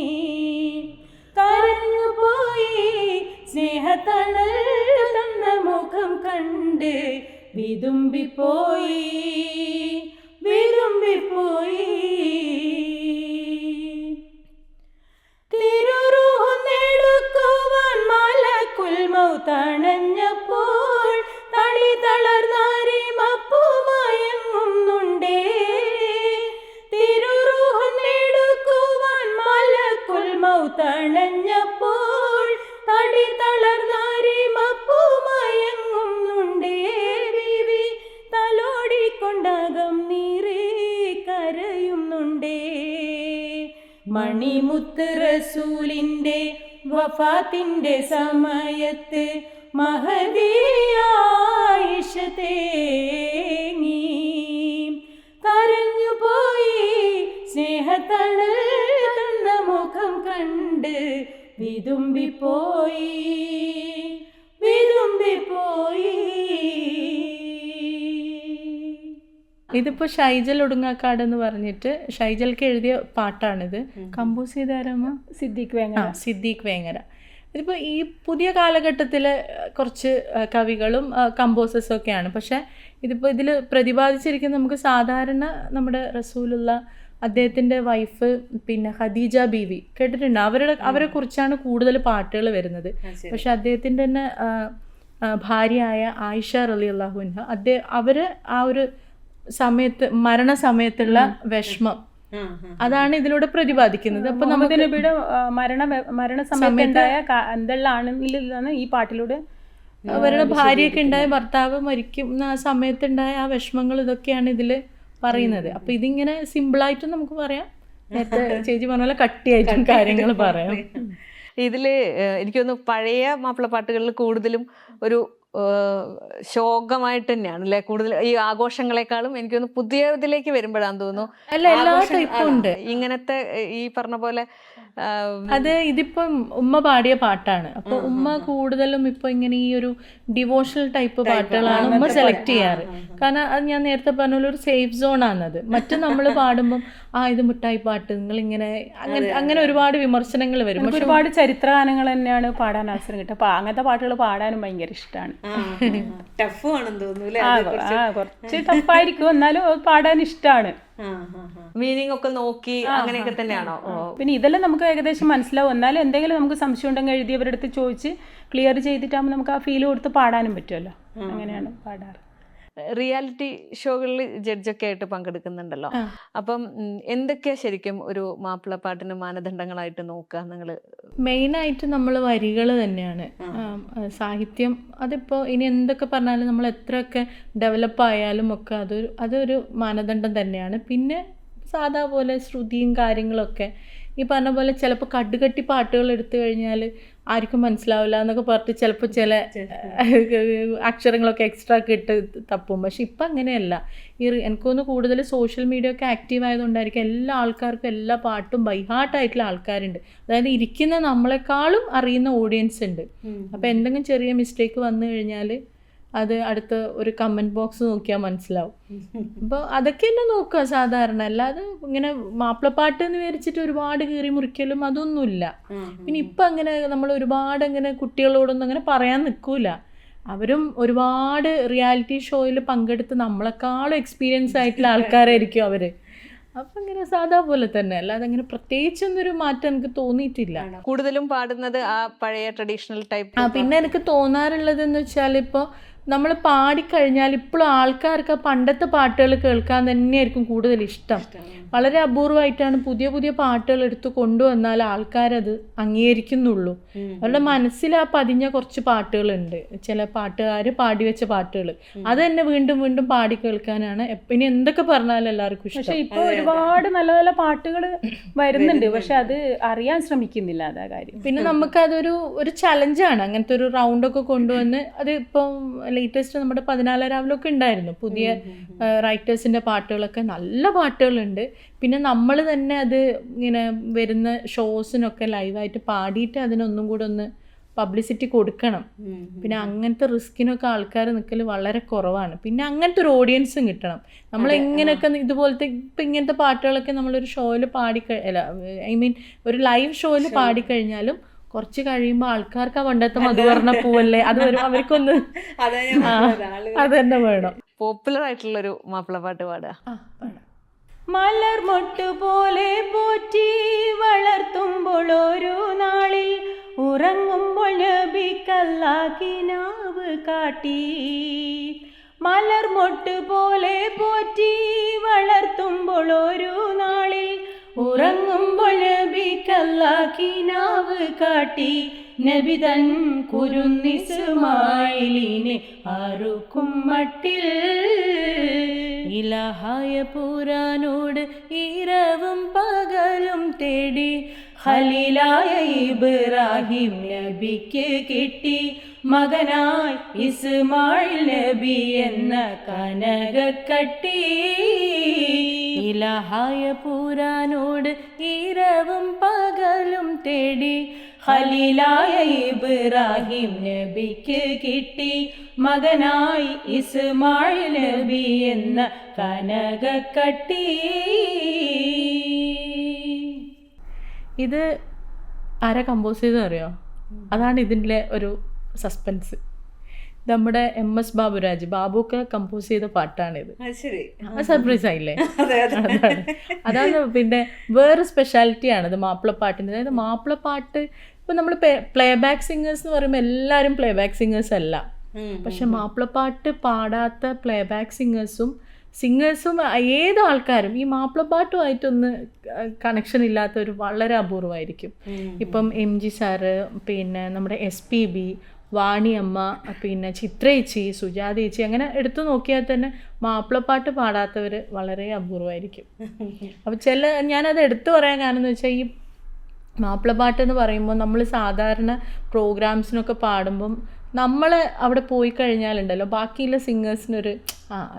കരഞ്ഞുപോയി, സ്നേഹത്തണൽ തന്ന മുഖം കണ്ട് വിതുമ്പിപ്പോയി. തിരുറൂഹ് നേടുക്കുവാൻ മലക്കുൽ മൗത്തണഞ്ഞപ്പോൾ തളി തളർന്നാരി മപ്പുമയങ്ങുന്നുണ്ടേ. തിരുറൂഹ് നേടുക്കുവാൻ മലക്കുൽ മൗത്തണഞ്ഞപ്പോൾ തടി തളർന്നാരി മപ്പുമയങ്ങുന്നുണ്ടേ. ബീവി തലോടിക്കൊണ്ടകം നീറി കരയുന്നുണ്ടേ. മണിമുത്ത് റസൂലിൻ്റെ വഫാത്തിൻ്റെ സമയത്ത് മഹദിയായിഷ തേങ്ങി കരഞ്ഞുപോയി, സ്നേഹത്തണൽ തന്ന മുഖം കണ്ട് വിതുമ്പിപ്പോയി. ഇതിപ്പോൾ ഷൈജൽ ഒടുങ്ങാക്കാട് എന്ന് പറഞ്ഞിട്ട് ഷൈജൽക്ക് എഴുതിയ പാട്ടാണിത്. കമ്പോസ് ചെയ്ത ആരാമ? സിദ്ദീഖ് വേങ്ങര. ഇതിപ്പോൾ ഈ പുതിയ കാലഘട്ടത്തിൽ കുറച്ച് കവികളും കമ്പോസേഴ്സും ഒക്കെയാണ്. പക്ഷേ ഇതിപ്പോൾ ഇതിൽ പ്രതിപാദിച്ചിരിക്കുന്നത് നമുക്ക് സാധാരണ നമ്മുടെ റസൂലുള്ള അദ്ദേഹത്തിൻ്റെ വൈഫ് പിന്നെ ഖദീജ ബീവി കേട്ടിട്ടുണ്ട്. അവരെ കുറിച്ചാണ് കൂടുതൽ പാട്ടുകൾ വരുന്നത്. പക്ഷെ അദ്ദേഹത്തിൻ്റെ തന്നെ ഭാര്യയായ ആയിഷ റളിയല്ലാഹു അൻഹ അവർ ആ ഒരു സമയത്ത് മരണസമയത്തുള്ള വിഷമം അതാണ് ഇതിലൂടെ പ്രതിപാദിക്കുന്നത്. അപ്പൊ നമുക്ക് നബിയുടെ മരണസമയത്തുണ്ടായ എന്തെല്ലാണെന്ന് ഈ പാട്ടിലൂടെ അവരുടെ ഭാര്യയൊക്കെ ഉണ്ടായ ഭർത്താവ് മരിക്കുന്ന ആ സമയത്തുണ്ടായ ആ വിഷമങ്ങൾ ഇതൊക്കെയാണ് ഇതിൽ പറയുന്നത്. അപ്പൊ ഇതിങ്ങനെ സിമ്പിളായിട്ടും നമുക്ക് പറയാം, നേരത്തെ ചേച്ചി പറഞ്ഞ പോലെ കട്ടിയായിട്ടും കാര്യങ്ങൾ പറയാം. ഇതിൽ എനിക്കൊന്ന് പഴയ മാപ്പിളപ്പാട്ടുകളിൽ കൂടുതലും ഒരു ശോകമായിട്ട് തന്നെയാണ് അല്ലെ കൂടുതൽ ഈ ആഘോഷങ്ങളെക്കാളും എനിക്കൊന്ന് പുതിയ ഇതിലേക്ക് വരുമ്പോഴാന്ന് തോന്നുന്നു ഇങ്ങനത്തെ ഈ പറഞ്ഞ പോലെ അത് ഇതിപ്പം ഉമ്മ പാടിയ പാട്ടാണ്. അപ്പൊ ഉമ്മ കൂടുതലും ഇപ്പൊ ഇങ്ങനെ ഈ ഒരു ഡിവോഷണൽ ടൈപ്പ് പാട്ടുകളാണ് ഉമ്മ സെലക്ട് ചെയ്യാറ്. കാരണം അത് ഞാൻ നേരത്തെ പറഞ്ഞ പോലെ ഒരു സേഫ് സോൺ ആണത്. മറ്റു നമ്മൾ പാടുമ്പം ഇത് മിഠായി പാട്ട് നിങ്ങൾ ഇങ്ങനെ അങ്ങനെ ഒരുപാട് വിമർശനങ്ങൾ വരും. പക്ഷെ ഒരുപാട് ചരിത്രഗാനങ്ങൾ തന്നെയാണ് പാടാൻ അവസരം കിട്ടുക. അപ്പൊ അങ്ങനത്തെ പാട്ടുകൾ പാടാനും ഭയങ്കര ഇഷ്ടമാണ്. ടഫ് ആണെന്ന് തോന്നുന്നു, കുറച്ച് ടഫായിരിക്കും, എന്നാലും പാടാൻ ഇഷ്ടമാണ്. മീനിങ് ഒക്കെ നോക്കി അങ്ങനെയൊക്കെ തന്നെയാണോ? പിന്നെ ഇതെല്ലാം നമുക്ക് ഏകദേശം മനസ്സിലാവും. എന്നാലും എന്തെങ്കിലും നമുക്ക് സംശയം ഉണ്ടെങ്കിൽ എഴുതിയവരുടെ അടുത്ത് ചോദിച്ച് ക്ലിയർ ചെയ്തിട്ടാകുമ്പോൾ നമുക്ക് ആ ഫീൽ കൊടുത്ത് പാടാനും പറ്റുമല്ലോ. അങ്ങനെയാണ് പാടാറ്. റിയാലിറ്റി ഷോകളിൽ ജഡ്ജൊക്കെ ആയിട്ട് പങ്കെടുക്കുന്നുണ്ടല്ലോ. അപ്പം എന്തൊക്കെയാ ശരിക്കും ഒരു മാപ്പിളപ്പാട്ടിന് മാനദണ്ഡങ്ങളായിട്ട് നോക്കുക നിങ്ങൾ? മെയിനായിട്ട് നമ്മൾ വരികൾ തന്നെയാണ്. സാഹിത്യം അതിപ്പോൾ ഇനി എന്തൊക്കെ പറഞ്ഞാലും നമ്മൾ എത്രയൊക്കെ ഡെവലപ്പ് ആയാലും ഒക്കെ അതൊരു മാനദണ്ഡം തന്നെയാണ്. പിന്നെ സാധാ പോലെ ശ്രുതിയും കാര്യങ്ങളൊക്കെ ഈ പറഞ്ഞ പോലെ ചിലപ്പോൾ കടുകട്ടി പാട്ടുകൾ എടുത്തു കഴിഞ്ഞാൽ ആർക്കും മനസ്സിലാവില്ല എന്നൊക്കെ പറഞ്ഞിട്ട് ചിലപ്പോൾ ചില അക്ഷരങ്ങളൊക്കെ എക്സ്ട്രാ ഒക്കെ ഇട്ട് തപ്പും. പക്ഷെ ഇപ്പം അങ്ങനെയല്ല. എനിക്കൊന്ന് കൂടുതൽ സോഷ്യൽ മീഡിയ ഒക്കെ ആക്റ്റീവ് ആയതുകൊണ്ടായിരിക്കും എല്ലാ ആൾക്കാർക്കും എല്ലാ പാട്ടും ബൈഹാർട്ടായിട്ടുള്ള ആൾക്കാരുണ്ട്. അതായത് ഇരിക്കുന്ന നമ്മളെക്കാളും അറിയുന്ന ഓഡിയൻസ് ഉണ്ട്. അപ്പോൾ എന്തെങ്കിലും ചെറിയ മിസ്റ്റേക്ക് വന്നു കഴിഞ്ഞാൽ അത് അടുത്ത ഒരു കമൻറ്റ് ബോക്സ് നോക്കിയാൽ മനസ്സിലാവും. അപ്പോൾ അതൊക്കെ തന്നെ നോക്കുക സാധാരണ. അല്ലാതെ ഇങ്ങനെ മാപ്പിളപ്പാട്ട് എന്ന് വിചാരിച്ചിട്ട് ഒരുപാട് കീറി മുറിക്കലും അതൊന്നുമില്ല. പിന്നെ ഇപ്പം അങ്ങനെ നമ്മൾ ഒരുപാട് അങ്ങനെ കുട്ടികളോടൊന്നും അങ്ങനെ പറയാൻ നിൽക്കൂല. അവരും ഒരുപാട് റിയാലിറ്റി ഷോയിൽ പങ്കെടുത്ത് നമ്മളെക്കാളും എക്സ്പീരിയൻസ് ആയിട്ടുള്ള ആൾക്കാരായിരിക്കും അവർ. അപ്പം ഇങ്ങനെ സാധാ പോലെ തന്നെ, അല്ലാതെ അങ്ങനെ പ്രത്യേകിച്ചൊന്നൊരു മാറ്റം എനിക്ക് തോന്നിയിട്ടില്ല. കൂടുതലും പാടുന്നത് ആ പഴയ ട്രഡീഷണൽ ടൈപ്പ്. പിന്നെ എനിക്ക് തോന്നാറുള്ളതെന്ന് വെച്ചാൽ ഇപ്പോൾ നമ്മൾ പാടിക്കഴിഞ്ഞാൽ ഇപ്പോഴും ആൾക്കാർക്ക് പണ്ടത്തെ പാട്ടുകൾ കേൾക്കാൻ തന്നെയായിരിക്കും കൂടുതൽ ഇഷ്ടം. വളരെ അപൂർവമായിട്ടാണ് പുതിയ പുതിയ പാട്ടുകൾ എടുത്ത് കൊണ്ടുവന്നാൽ ആൾക്കാരത് അംഗീകരിക്കുന്നുള്ളൂ. അവരുടെ മനസ്സിൽ ആ പതിഞ്ഞ കുറച്ച് പാട്ടുകളുണ്ട്, ചില പാട്ടുകാർ പാടിവെച്ച പാട്ടുകൾ. അത് തന്നെ വീണ്ടും വീണ്ടും പാടി കേൾക്കാനാണ് ഇനി എന്തൊക്കെ പറഞ്ഞാലും എല്ലാവർക്കും ഇഷ്ടം. പക്ഷെ ഇപ്പോൾ ഒരുപാട് നല്ല നല്ല പാട്ടുകൾ വരുന്നുണ്ട്, പക്ഷെ അത് അറിയാൻ ശ്രമിക്കുന്നില്ല, അതാ കാര്യം. പിന്നെ നമുക്കതൊരു ചലഞ്ചാണ്. അങ്ങനത്തെ ഒരു റൗണ്ടൊക്കെ കൊണ്ടുവന്ന് അത് ഇപ്പം ലേറ്റസ്റ്റ് നമ്മുടെ 14 രാവിലൊക്കെ ഉണ്ടായിരുന്നു പുതിയ റൈറ്റേഴ്സിൻ്റെ പാട്ടുകളൊക്കെ, നല്ല പാട്ടുകളുണ്ട്. പിന്നെ നമ്മൾ തന്നെ അത് ഇങ്ങനെ വരുന്ന ഷോസിനൊക്കെ ലൈവായിട്ട് പാടിയിട്ട് അതിനൊന്നും കൂടെ ഒന്ന് പബ്ലിസിറ്റി കൊടുക്കണം. പിന്നെ അങ്ങനത്തെ റിസ്കിനൊക്കെ ആൾക്കാർ നിൽക്കൽ വളരെ കുറവാണ്. പിന്നെ അങ്ങനത്തെ ഒരു ഓഡിയൻസും കിട്ടണം. നമ്മൾ എങ്ങനെയൊക്കെ ഇതുപോലത്തെ ഇപ്പം ഇങ്ങനത്തെ പാട്ടുകളൊക്കെ നമ്മളൊരു ഷോയിൽ ഒരു ലൈവ് ഷോയിൽ പാടിക്കഴിഞ്ഞാലും കുറച്ച് കഴിയുമ്പോൾ ആൾക്കാർക്ക് ആ പണ്ടത്തെ മധുവർണ്ണ പൂവല്ലേ അത് വരും, അവർക്കൊന്ന് അത് തന്നെ വേണം. പോപ്പുലർ ആയിട്ടുള്ളൊരു മാപ്പിളപ്പാട്ട് പാടുക. മലർ മൊട്ട് പോലെ പോറ്റി വളർത്തുമ്പോൾ ഒരു നാളിൽ ഉറങ്ങുമ്പോൾ നബിക്കല്ലാക്കിനാവ് കാട്ടി. മലർ മൊട്ട് പോലെ പോറ്റി വളർത്തുമ്പോൾ ഒരു നാളിൽ ഉറങ്ങുമ്പോൾ നബിക്കല്ലാക്കിനാവ് കാട്ടി. നബി തൻ കുരുന്നിസ്മായിലിനെ ആർക്കും മട്ടിൽ ഇലാഹായ പുരാനോട് ഇരവും പകലും തേടി ഖലീലായ ഇബ്രാഹിം നബിക്ക് കിട്ടി. മകനായി ഇസ്മായിൽ നബി എന്ന കനകക്കട്ടി. ഇലാഹായ പുരാനോട് ഇരവും പകലും തേടി ഖലീലായ ഇബ്രാഹിം നബിക്ക് കിട്ടി. മകനായി ഇസ്മായിൽ നബി എന്ന കനകക്കട്ടി. ഇത് ആരാ കമ്പോസ് ചെയ്തറിയോ? അതാണ് ഇതിൻ്റെ ഒരു സസ്പെൻസ്. നമ്മുടെ MS ബാബുക്കെ കമ്പോസ് ചെയ്ത പാട്ടാണിത്. സർപ്രൈസ് ആയില്ലേ? അതാണ് പിന്നെ വേറെ സ്പെഷ്യാലിറ്റിയാണ് ഇത് മാപ്പിളപ്പാട്ടിൻ്റെ. അതായത് മാപ്പിളപ്പാട്ട് ഇപ്പം നമ്മൾ പ്ലേ ബാക്ക് സിംഗേഴ്സ് എന്ന് പറയുമ്പോൾ എല്ലാവരും പ്ലേ ബാക്ക് സിംഗേഴ്സ് അല്ല. പക്ഷെ മാപ്പിളപ്പാട്ട് പാടാത്ത പ്ലേ ബാക്ക് സിംഗേഴ്സും ഏത് ആൾക്കാരും ഈ മാപ്പിളപ്പാട്ടുമായിട്ടൊന്ന് കണക്ഷൻ ഇല്ലാത്തവർ വളരെ അപൂർവമായിരിക്കും. ഇപ്പം MG സാറ്, പിന്നെ നമ്മുടെ SPB, വാണിയമ്മ, പിന്നെ ചിത്രേച്ചി, സുജാതേച്ചി, അങ്ങനെ എടുത്തു നോക്കിയാൽ തന്നെ മാപ്പിളപ്പാട്ട് പാടാത്തവർ വളരെ അപൂർവമായിരിക്കും. അപ്പോൾ ഞാനത് എടുത്തു പറയാൻ കാരണം എന്ന് വെച്ചാൽ ഈ മാപ്പിളപ്പാട്ട് എന്ന് പറയുമ്പോൾ നമ്മൾ സാധാരണ പ്രോഗ്രാംസിനൊക്കെ പാടുമ്പം നമ്മൾ അവിടെ പോയി കഴിഞ്ഞാലുണ്ടല്ലോ ബാക്കിയുള്ള സിംഗേഴ്സിനൊരു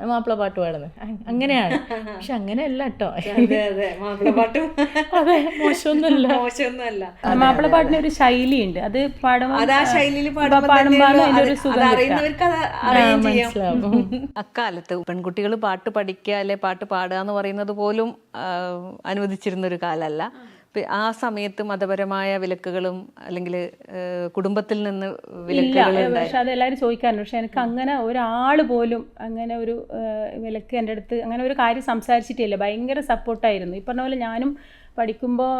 മാപ്പിളപ്പാട്ട് പാടുന്നത് അങ്ങനെയാണ്. പക്ഷെ അങ്ങനെയല്ല കേട്ടോ. അതെ, മോശമൊന്നുമല്ല. മാപ്പിളപ്പാട്ടിന് ഒരു ശൈലിയുണ്ട്, അത് മനസ്സിലാവും. അക്കാലത്ത് പെൺകുട്ടികൾ പാട്ട് പഠിക്കുക അല്ലെ പാട്ട് പാടുക എന്ന് പറയുന്നത് പോലും അനുവദിച്ചിരുന്നൊരു കാലമല്ല. ആ സമയത്ത് മതപരമായ വിലക്കുകളും അല്ലെങ്കിൽ കുടുംബത്തിൽ നിന്ന് വിലക്കുകൾ പക്ഷെ അതെല്ലാവരും ചോദിക്കാറുണ്ട്. പക്ഷെ എനിക്ക് അങ്ങനെ ഒരാൾ പോലും അങ്ങനെ ഒരു വിലക്ക് എൻ്റെ അടുത്ത് അങ്ങനെ ഒരു കാര്യം സംസാരിച്ചിട്ടില്ല. ഭയങ്കര സപ്പോർട്ടായിരുന്നു. ഈ പറഞ്ഞ പോലെ ഞാനും പഠിക്കുമ്പോൾ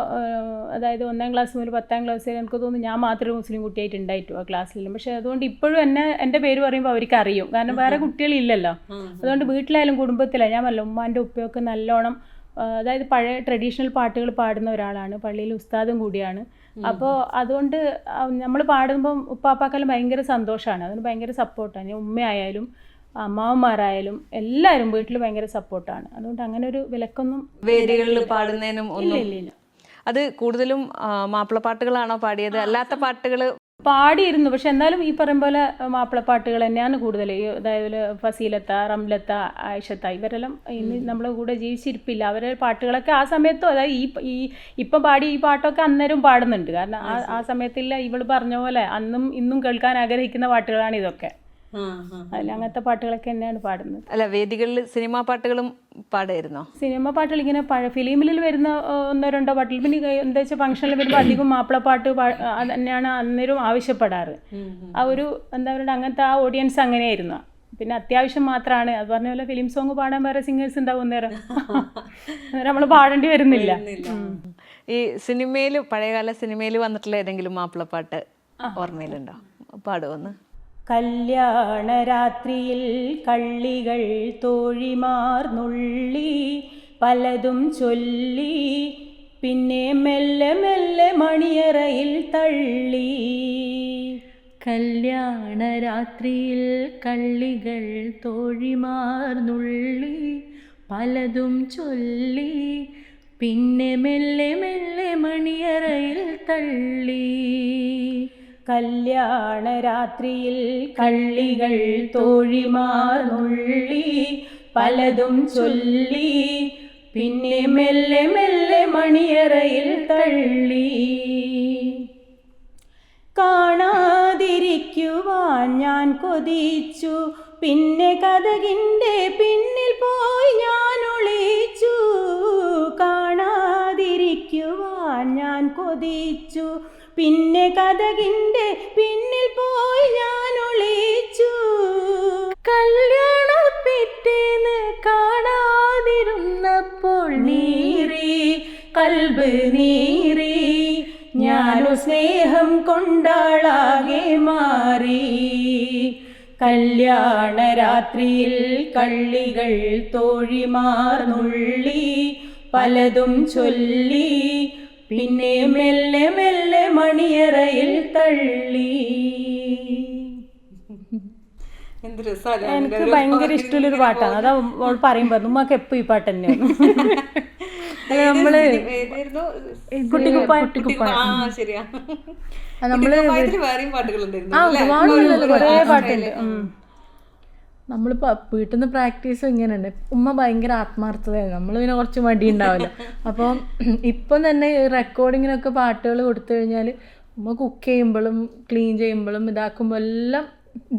അതായത് 1ാം ക്ലാസ് മുതൽ 10ാം ക്ലാസ് വരെ എനിക്ക് തോന്നുന്നു ഞാൻ മാത്രമേ മുസ്ലിം കുട്ടിയായിട്ട് ഉണ്ടായിട്ടു ആ ക്ലാസ്സിലും. പക്ഷെ അതുകൊണ്ട് ഇപ്പോഴും എൻ്റെ പേര് പറയുമ്പോൾ അവർക്ക് അറിയും, കാരണം വേറെ കുട്ടികളില്ലല്ലോ. അതുകൊണ്ട് വീട്ടിലായാലും കുടുംബത്തിലായാലും ഞാൻ പറഞ്ഞല്ലോ, ഉമ്മാൻ്റെ ഉപ്പയൊക്കെ നല്ലോണം അതായത് പഴയ ട്രഡീഷണൽ പാട്ടുകൾ പാടുന്ന ഒരാളാണ്, പള്ളിയിൽ ഉസ്താദും കൂടിയാണ്. അപ്പോൾ അതുകൊണ്ട് നമ്മൾ പാടുമ്പം ഉപ്പാപ്പാക്കെല്ലാം ഭയങ്കര സന്തോഷമാണ്, അതിന് ഭയങ്കര സപ്പോർട്ടാണ്. ഉമ്മയായാലും അമ്മാവന്മാരായാലും എല്ലാവരും വീട്ടിൽ ഭയങ്കര സപ്പോർട്ടാണ്. അതുകൊണ്ട് അങ്ങനെ ഒരു വിലക്കൊന്നും വേദികളിൽ പാടുന്നതിനും ഒന്നും ഇല്ല. അത് കൂടുതലും മാപ്പിളപ്പാട്ടുകളാണോ പാടിയത്, അല്ലാത്ത പാട്ടുകൾ പാടിയിരുന്നു? പക്ഷെ എന്നാലും ഈ പറയും പോലെ മാപ്പിളപ്പാട്ടുകൾ തന്നെയാണ് കൂടുതൽ. അതായത് ഫസീലത്ത, റംലത്ത, ആയിഷത്ത ഇവരെല്ലാം ഇന്ന് നമ്മളെ കൂടെ ജീവിച്ചിരിപ്പില്ല. അവരുടെ പാട്ടുകളൊക്കെ ആ സമയത്തും അതായത് ഇപ്പം പാടി ഈ പാട്ടൊക്കെ അന്നേരം പാടുന്നുണ്ട്. കാരണം ആ സമയത്തില്ല ഇവള് പറഞ്ഞ പോലെ അന്നും ഇന്നും കേൾക്കാൻ ആഗ്രഹിക്കുന്ന പാട്ടുകളാണ് ഇതൊക്കെ. അതിൽ അങ്ങനത്തെ പാട്ടുകളൊക്കെ തന്നെയാണ് പാടുന്നത്. അല്ല, വേദികളിൽ സിനിമാ പാട്ടുകളും പാടായിരുന്നോ? സിനിമ പാട്ടുകൾ ഇങ്ങനെ ഫിലിമിൽ വരുന്ന 1-2 പാട്ടുകൾ. പിന്നെ എന്താ വെച്ചാൽ ഫംഗ്ഷനിൽ വരുമ്പോൾ അധികം മാപ്പിളപ്പാട്ട് തന്നെയാണ് അന്നേരം ആവശ്യപ്പെടാറ്. ആ ഒരു എന്താ പറയുക, അങ്ങനത്തെ ആ ഓഡിയൻസ് അങ്ങനെയായിരുന്നു. പിന്നെ അത്യാവശ്യം മാത്രമാണ് അത് പറഞ്ഞ പോലെ ഫിലിം സോങ് പാടാൻ വേറെ സിംഗേഴ്സ് ഉണ്ടാവും അന്നേരം. അന്നേരം നമ്മൾ പാടേണ്ടി വരുന്നില്ല. ഈ സിനിമയിൽ, പഴയകാല സിനിമയിൽ വന്നിട്ടുള്ള ഏതെങ്കിലും മാപ്പിളപ്പാട്ട് ഓർമ്മയിലുണ്ടോ? പാടുമെന്ന്. കല്യാണ രാത്രിയിൽ കള്ളികൾ തോഴിമാർ നുള്ളി പലതും ചൊല്ലി, പിന്നെ മെല്ലെ മെല്ലെ മണിയറയിൽ തള്ളി. കല്യാണ രാത്രിയിൽ കള്ളികൾ തോഴിമാർ നുള്ളി പലതും ചൊല്ലി, പിന്നെ മെല്ലെ മെല്ലെ മണിയറയിൽ തള്ളി. കല്യാണ രാത്രിയിൽ കള്ളികൾ തോഴിമാർ നുള്ളി പലതും ചൊല്ലി, പിന്നെ മെല്ലെ മെല്ലെ മണിയറയിൽ തള്ളി. കാണാതിരിക്കുവാൻ ഞാൻ കൊതിച്ചു, പിന്നെ കതകിൻ്റെ പിന്നിൽ പോയി ഞാൻ ഒളിച്ചു. കാണാതിരിക്കുവാൻ ഞാൻ കൊതിച്ചു, പിന്നെ കതകിൻ്റെ പിന്നിൽ പോയി ഞാൻ ഒളിച്ചു. കല്യാണ പിറ്റേന്ന് കാണാതിരുന്നപ്പോൾ നീറി കൽബ് നീറി, ഞാനു സ്നേഹം കൊണ്ടാളാകെ മാറി. കല്യാണ രാത്രിയിൽ കള്ളികൾ തോഴിമാർ നുള്ളി പലതും ചൊല്ലി, പിന്നെ മെല്ലെ മെല്ലെ മണിയറയിൽ തള്ളി. എനിക്ക് ഭയങ്കര ഇഷ്ടമുള്ളൊരു പാട്ടാണ്. അതാ അവൾ പറയുമ്പോ ഉമ്മക്ക് എപ്പോ ഈ പാട്ട് തന്നെയാണ്. നമ്മള് നമ്മളിപ്പോൾ വീട്ടിൽ നിന്ന് പ്രാക്ടീസ് ഇങ്ങനെയുണ്ട്. ഉമ്മ ഭയങ്കര ആത്മാർത്ഥതയാണ്, നമ്മൾ പിന്നെ കുറച്ച് മടി ഉണ്ടാവില്ല. അപ്പോൾ ഇപ്പം തന്നെ റെക്കോർഡിങ്ങിനൊക്കെ പാട്ടുകൾ കൊടുത്തു കഴിഞ്ഞാൽ ഉമ്മ കുക്ക് ചെയ്യുമ്പോഴും ക്ലീൻ ചെയ്യുമ്പോഴും ഇതാക്കുമ്പോൾ എല്ലാം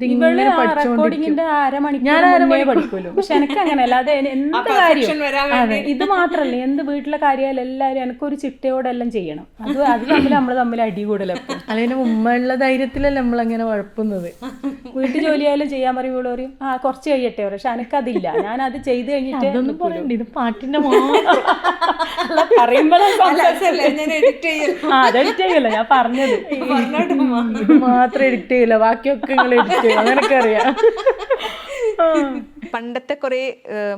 റെക്കോർഡിങ്ങിന്റെ അരമണിക്കൂർ പഠിക്കുമല്ലോ. പക്ഷെ എനിക്ക് അങ്ങനെയല്ല. അത് എന്ത് കാര്യം ഇത് മാത്രല്ല, എന്ത് വീട്ടിലെ കാര്യമായാലും എല്ലാവരും എനിക്കൊരു ചിട്ടയോടെല്ലാം ചെയ്യണം. അത് നമ്മൾ അടി കൂടലപ്പോൾ. അല്ലെങ്കിൽ ഉമ്മയുള്ള ധൈര്യത്തിലല്ല നമ്മളങ്ങനെ കുഴപ്പുന്നത്. വീട്ടു ജോലിയായാലും ചെയ്യാൻ പറയുമ്പോൾ പറയും കുറച്ച് കഴിയട്ടെ. പക്ഷെ എനിക്കതില്ല, ഞാൻ അത് ചെയ്ത് കഴിഞ്ഞിട്ട് അതൊന്നും പറയണ്ട, ഇത് പാട്ടിന്റെ പറയുമ്പോഴേ എഡിറ്റ് ചെയ്യല്ലോ ഞാൻ പറഞ്ഞത്. ഇത് മാത്രം എഡിറ്റ് ചെയ്യില്ല, ബാക്കിയൊക്കെ അങ്ങനൊക്കെ അറിയാം. പണ്ടത്തെ കുറെ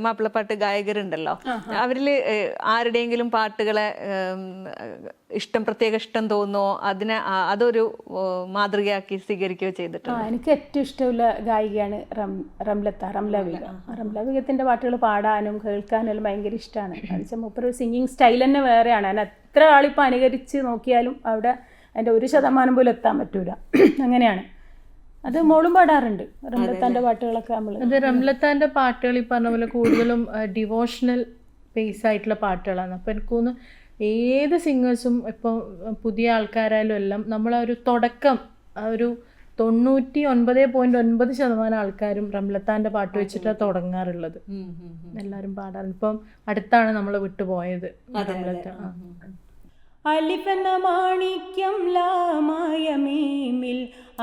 മാപ്പിളപ്പാട്ട് ഗായകരുണ്ടല്ലോ, അവരിൽ ആരുടെയെങ്കിലും പാട്ടുകളെ പ്രത്യേക ഇഷ്ടം തോന്നുന്നോ, അതൊരു മാതൃകയാക്കി സ്വീകരിക്കുകയോ ചെയ്തിട്ടുണ്ട്? എനിക്ക് ഏറ്റവും ഇഷ്ടമുള്ള ഗായികയാണ് റംലവികത്തിന്റെ പാട്ടുകൾ പാടാനും കേൾക്കാനും എല്ലാം ഭയങ്കര ഇഷ്ടമാണ്. എന്നുവെച്ചാൽ മൂപ്പര് സിംഗിങ് സ്റ്റൈൽ തന്നെ വേറെയാണ്. ഞാൻ എത്ര ആളിപ്പോൾ അനുകരിച്ച് നോക്കിയാലും അവിടെ അതിൻ്റെ 1% പോലും എത്താൻ പറ്റൂല. അങ്ങനെയാണ്. അത് മോളും പാടാറുണ്ട് റംലത്താൻ്റെ പാട്ടുകളൊക്കെ. അത് റംലത്താൻ്റെ പാട്ടുകൾ ഈ പറഞ്ഞ പോലെ കൂടുതലും ഡിവോഷണൽ ബേസ് ആയിട്ടുള്ള പാട്ടുകളാണ്. അപ്പോൾ എനിക്ക് തോന്നുന്നു ഏത് സിംഗേഴ്സും ഇപ്പോൾ പുതിയ ആൾക്കാരായാലും എല്ലാം നമ്മളെ ഒരു തുടക്കം ഒരു 99.9% ആൾക്കാരും റംലത്താൻ്റെ പാട്ട് വെച്ചിട്ടാണ് തുടങ്ങാറുള്ളത്. എല്ലാവരും പാടാറുണ്ട്. ഇപ്പം അടുത്താണ് നമ്മൾ വിട്ടുപോയത് റംലത്ത. അലിഫെന്ന മാണിക്യം ലാമായ മീമിൽ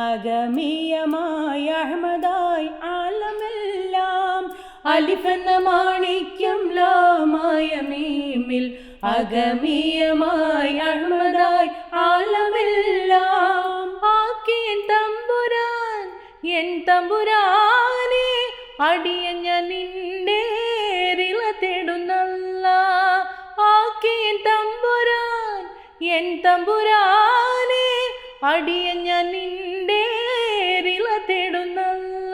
അഗമീയമായ അഹമ്മദായി ആലമെല്ലാം. അലിഫെന്ന മാണിക്യം ലാമായ മീമിൽ അഗമീയമായ അഹമ്മദായി ആലമെല്ലാം. ആക്കിയ തമ്പുരാൻ എൻ തമ്പുരാനെ അടിയഞ്ഞ നിന്റെ തേടുന്നല്ല. ആക്കിയ തമ്പുരാൻ എൻ തമ്പുരാനെ അടിയഞ്ഞ നിന്റെ തേടുന്നല്ല.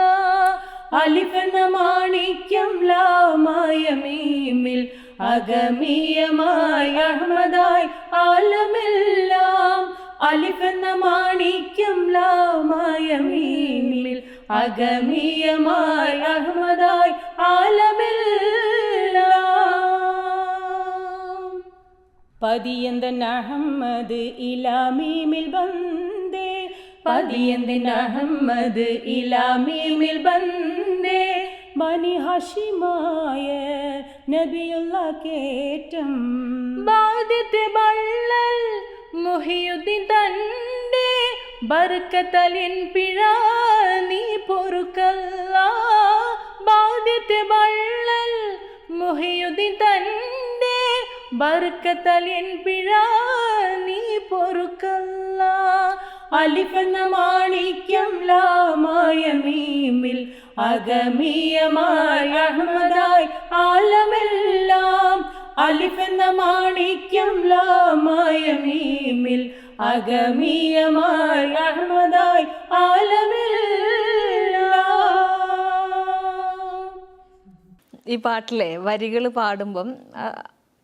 അലിഫെന്ന മാണിക്യം ലാമായ മീമിൽ അഗമീയമായ അഹമ്മദായി ആലമെല്ലാം. അലിഫെന്ന മാണിക്യം ലാമായ മീമിൽ അഗമീയമായ അഹമ്മദായി ആലമെല്ലാം. പതിയന്തൻ അഹമ്മദ് ഇലാ മീമിൽ ബന്ദേ, പതിയന്തൻ അഹമ്മദ് ഇലാ മീമിൽ ബന്ദേ. ബനി ഹാഷിമായ നബിയുള്ള കേറ്റം ബാധ്യത്തെ ബള്ളൽ മുഹിയുദ്ദീൻ തന്റെ ബർക്കത്തലിൻ പിഴ നീ പൊറുക്കല്ല. ബാധ്യത്തെ ബള്ളൽ മുഹിയുദ്ദീൻ തന്റെ ബർക്കത്തലിൻ പിഴ നീ പൊറുക്കല്ല. അലിഫെന്ന മാണിക്യം ലാമായ മീമിൽ അഗമീയമായ അഹമ്മദായി ആലമെല്ലാം. അലിഫെന്ന മാണിക്യം ലാമായ മീമിൽ അഗമീയമായ അഹമ്മദായി ആലമെല്ലാം. ഈ പാട്ടിലെ വരികൾ പാടുമ്പം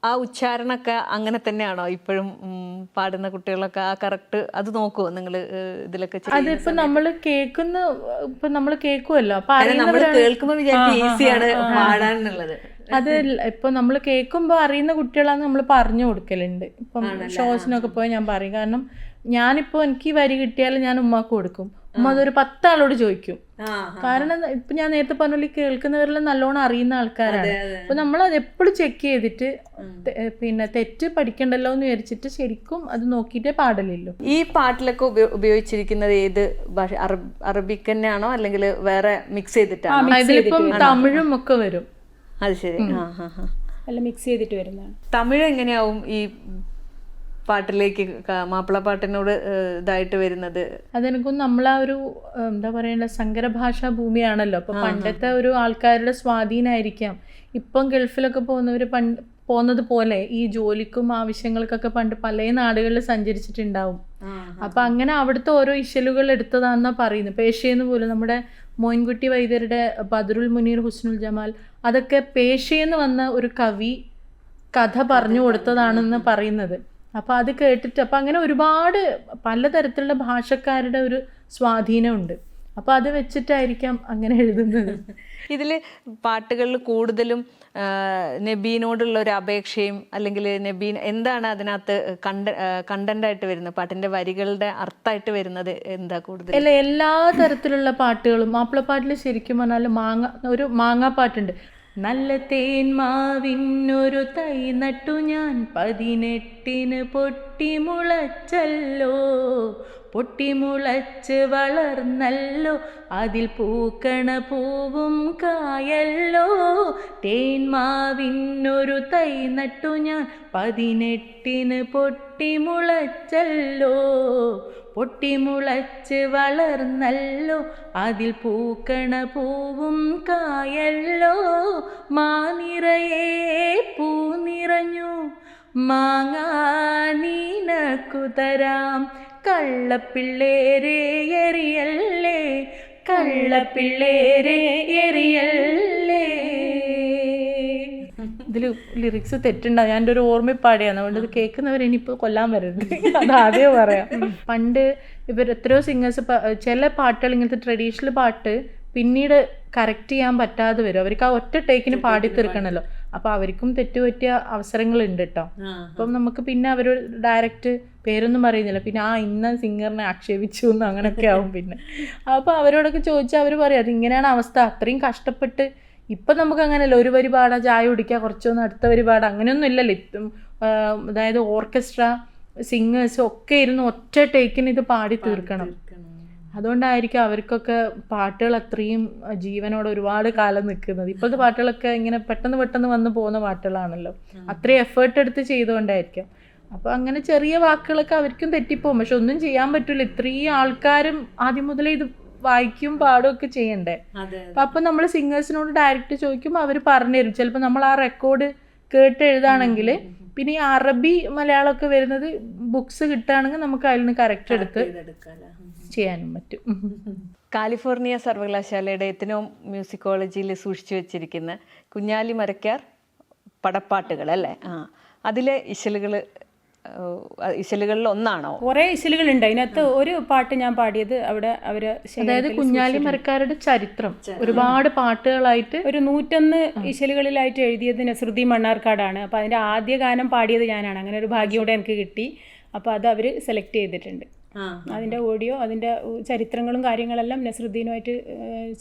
ആ ഉച്ചാരണമൊക്കെ അങ്ങനെ തന്നെയാണോ ഇപ്പോഴും പാടുന്ന കുട്ടികളൊക്കെ ആ കറക്റ്റ് അത് നോക്കുമോ നിങ്ങൾ ഇതിലൊക്കെ? അതിപ്പോ നമ്മള് കേൾക്കുമല്ലോ, അപ്പൊ നമ്മൾ കേൾക്കുമ്പോൾ വിചാരിക്കും ഈസിയാണ് പാടാനുള്ളത്. അത് ഇപ്പൊ നമ്മൾ കേൾക്കുമ്പോൾ അറിയുന്ന കുട്ടികളാണ് നമ്മൾ പറഞ്ഞു കൊടുക്കലുണ്ട്. ഇപ്പം ഷോസിനൊക്കെ പോയി ഞാൻ പറയും. കാരണം ഞാനിപ്പോ എനിക്ക് ഈ വരി കിട്ടിയാലും ഞാൻ ഉമ്മാക്ക് കൊടുക്കും. ഉമ്മ അതൊരു 10 ആളോട് ചോദിക്കും. കാരണം ഇപ്പൊ ഞാൻ നേരത്തെ പറഞ്ഞ കേൾക്കുന്നവരെല്ലാം നല്ലോണം അറിയുന്ന ആൾക്കാരാണ്. അപ്പൊ നമ്മൾ അത് എപ്പോഴും ചെക്ക് ചെയ്തിട്ട് പിന്നെ തെറ്റ് പഠിക്കണ്ടല്ലോ എന്ന് വിചാരിച്ചിട്ട് ശരിക്കും അത് നോക്കിയിട്ടേ പാടലില്ലോ. ഈ പാട്ടിലൊക്കെ ഉപയോഗിച്ചിരിക്കുന്നത് ഏത് ഭാഷ? അറബിക് തന്നെയാണോ അല്ലെങ്കിൽ വേറെ മിക്സ് ചെയ്തിട്ടാണോ? ഇതിലിപ്പം തമിഴും ഒക്കെ വരും. അത് ശരി. അല്ല, മിക്സ് ചെയ്തിട്ട് വരുന്നതാണ്. തമിഴ് എങ്ങനെയാവും ഈ പാട്ടിലേക്ക് മാപ്പിളപ്പാട്ടിനോട് ഇതായിട്ട് വരുന്നത്? അതെനിക്കും നമ്മളാ ഒരു എന്താ പറയണ്ട സങ്കരഭാഷാ ഭൂമിയാണല്ലോ. അപ്പൊ പണ്ടത്തെ ഒരു ആൾക്കാരുടെ സ്വാധീനമായിരിക്കാം. ഇപ്പം ഗൾഫിലൊക്കെ പോകുന്നവർ പോകുന്നത് പോലെ ഈ ജോലിക്കും ആവശ്യങ്ങൾക്കൊക്കെ പണ്ട് പല നാടുകളിൽ സഞ്ചരിച്ചിട്ടുണ്ടാവും. അപ്പൊ അങ്ങനെ അവിടുത്തെ ഓരോ ഇശലുകൾ എടുത്തതാണെന്നാ പറയുന്നത്. പേർഷ്യന്ന് പോലും നമ്മുടെ മോയിൻകുട്ടി വൈദ്യരുടെ ബദറുൽ മുനീർ ഹുസ്നുൽ ജമാൽ അതൊക്കെ പേർഷ്യന്ന് വന്ന ഒരു കവി കഥ പറഞ്ഞു കൊടുത്തതാണെന്ന് പറയുന്നത്. അപ്പം അത് കേട്ടിട്ട് അപ്പം അങ്ങനെ ഒരുപാട് പലതരത്തിലുള്ള ഭാഷക്കാരുടെ ഒരു സ്വാധീനമുണ്ട്. അപ്പോൾ അത് വെച്ചിട്ടായിരിക്കാം അങ്ങനെ എഴുതുന്നത്. ഇതിൽ പാട്ടുകളിൽ കൂടുതലും നബീനോടുള്ള ഒരു അപേക്ഷയും അല്ലെങ്കിൽ നബീൻ എന്താണ് അതിനകത്ത് കണ്ടന്റായിട്ട് വരുന്നത്? പാട്ടിന്റെ വരികളുടെ അർത്ഥമായിട്ട് വരുന്നത് എന്താ കൂടുതൽ? അല്ല, എല്ലാ തരത്തിലുള്ള പാട്ടുകളും മാപ്പിളപ്പാട്ടിൽ ശരിക്കും പറഞ്ഞാൽ ഒരു മാങ്ങാപ്പാട്ടുണ്ട്. നല്ല തേന്മാവിനൊരു തൈ നട്ടു ഞാൻ 18 പൊട്ടിമുളച്ചല്ലോ, പൊട്ടിമുളച്ച് വളർന്നല്ലോ, അതിൽ പൂക്കണ പൂവും കായല്ലോ. തേന്മാവിനൊരു തൈ നട്ടു ഞാൻ 18 പൊട്ടിമുളച്ചല്ലോ, പൊട്ടിമുളച്ച് വളർന്നല്ലോ, അതിൽ പൂക്കണ പൂവും കായല്ലോ. മാനിറയെ പൂ നിറഞ്ഞു മാങ്ങാ നീനക്കു തരാം, കള്ളപ്പിള്ളേരെ എറിയല്ലേ, കള്ളപ്പിള്ളേരെ എറിയല്ലേ. ഇതിൽ ലിറിക്സ് തെറ്റുണ്ടാവും. ഞാൻ എൻ്റെ ഒരു ഓർമ്മപ്പാടിയാണ്. അതുകൊണ്ട് ഇത് കേൾക്കുന്നവർ ഇനിയിപ്പോൾ കൊല്ലാൻ വരരുത്, അതാദ്യം പറയാം. പണ്ട് ഇവർ എത്രയോ സിംഗേഴ്സ് ചില പാട്ടുകൾ ഇങ്ങനത്തെ ട്രഡീഷണൽ പാട്ട് പിന്നീട് കറക്റ്റ് ചെയ്യാൻ പറ്റാതെ വരും. അവർക്ക് ആ ഒറ്റ ടേക്കിന് പാടി തീർക്കണമല്ലോ. അപ്പോൾ അവർക്കും തെറ്റുപറ്റിയ അവസരങ്ങളുണ്ട് കേട്ടോ. അപ്പം നമുക്ക് പിന്നെ അവർ ഡയറക്റ്റ് പേരൊന്നും പറയുന്നില്ല, പിന്നെ ഇന്ന സിംഗറിനെ ആക്ഷേപിച്ചു എന്ന് അങ്ങനെയൊക്കെ ആവും. പിന്നെ അപ്പോൾ അവരോടൊക്കെ ചോദിച്ചാൽ അവർ പറയും അതിങ്ങനെയാണ് അവസ്ഥ, അത്രയും കഷ്ടപ്പെട്ട്. ഇപ്പം നമുക്ക് അങ്ങനെയല്ല, ഒരു വരി പാടാ ചായ കുടിക്കുക, കുറച്ചൊന്ന് അടുത്ത വരി പാടാ, അങ്ങനെയൊന്നും ഇല്ലല്ലോ. അതായത് ഓർക്കസ്ട്ര സിംഗേഴ്സും ഒക്കെ ഇരുന്ന് ഒറ്റ ടേക്കിന് ഇത് പാടി തീർക്കണം. അതുകൊണ്ടായിരിക്കും അവർക്കൊക്കെ പാട്ടുകൾ അത്രയും ജീവനോടെ ഒരുപാട് കാലം നിൽക്കുന്നത്. ഇപ്പോഴത്തെ പാട്ടുകളൊക്കെ ഇങ്ങനെ പെട്ടെന്ന് പെട്ടെന്ന് വന്ന് പോകുന്ന പാട്ടുകളാണല്ലോ, അത്രയും എഫേർട്ട് എടുത്ത് ചെയ്തുകൊണ്ടായിരിക്കും. അപ്പോൾ അങ്ങനെ ചെറിയ വാക്കുകളൊക്കെ അവർക്കും തെറ്റിപ്പോകും. പക്ഷെ ഒന്നും ചെയ്യാൻ പറ്റില്ല, ഇത്രയും ആൾക്കാരും ആദ്യം മുതലേ ഇത് വായിക്കും പാടും ഒക്കെ ചെയ്യണ്ടേ. അപ്പം നമ്മൾ സിംഗേഴ്സിനോട് ഡയറക്റ്റ് ചോദിക്കുമ്പോൾ അവർ പറഞ്ഞുതരും. ചിലപ്പോൾ നമ്മൾ ആ റെക്കോർഡ് കേട്ട് എഴുതാണെങ്കിൽ, പിന്നെ ഈ അറബി മലയാളമൊക്കെ വരുന്നത് ബുക്സ് കിട്ടുകയാണെങ്കിൽ നമുക്ക് അതിൽ നിന്ന് കറക്റ്റ് എടുത്ത് ചെയ്യാനും പറ്റും. കാലിഫോർണിയ സർവകലാശാലയുടെ എത്തനോ മ്യൂസിക് കോളേജിൽ സൂക്ഷിച്ചു വെച്ചിരിക്കുന്ന കുഞ്ഞാലി മരക്കാർ പടപ്പാട്ടുകൾ അല്ലേ? അതിലെ ഇശലുകളിൽ ഒന്നാണോ? കുറേ ഇശലുകളുണ്ട്. അതിനകത്ത് ഒരു പാട്ട് ഞാൻ പാടിയത് അവിടെ അവര്, അതായത് കുഞ്ഞാലി മരക്കാരുടെ ചരിത്രം ഒരുപാട് പാട്ടുകളായിട്ട് ഒരു 101 ഇശലുകളിലായിട്ട് എഴുതിയത് നസ്രുദ്ദീൻ മണ്ണാർക്കാടാണ്. അപ്പോൾ അതിൻ്റെ ആദ്യ ഗാനം പാടിയത് ഞാനാണ്. അങ്ങനെ ഒരു ഭാഗ്യം കൂടെ എനിക്ക് കിട്ടി. അപ്പോൾ അത് അവർ സെലക്ട് ചെയ്തിട്ടുണ്ട്. അതിൻ്റെ ഓഡിയോ, അതിൻ്റെ ചരിത്രങ്ങളും കാര്യങ്ങളെല്ലാം നസ്രുദ്ദീനുമായിട്ട്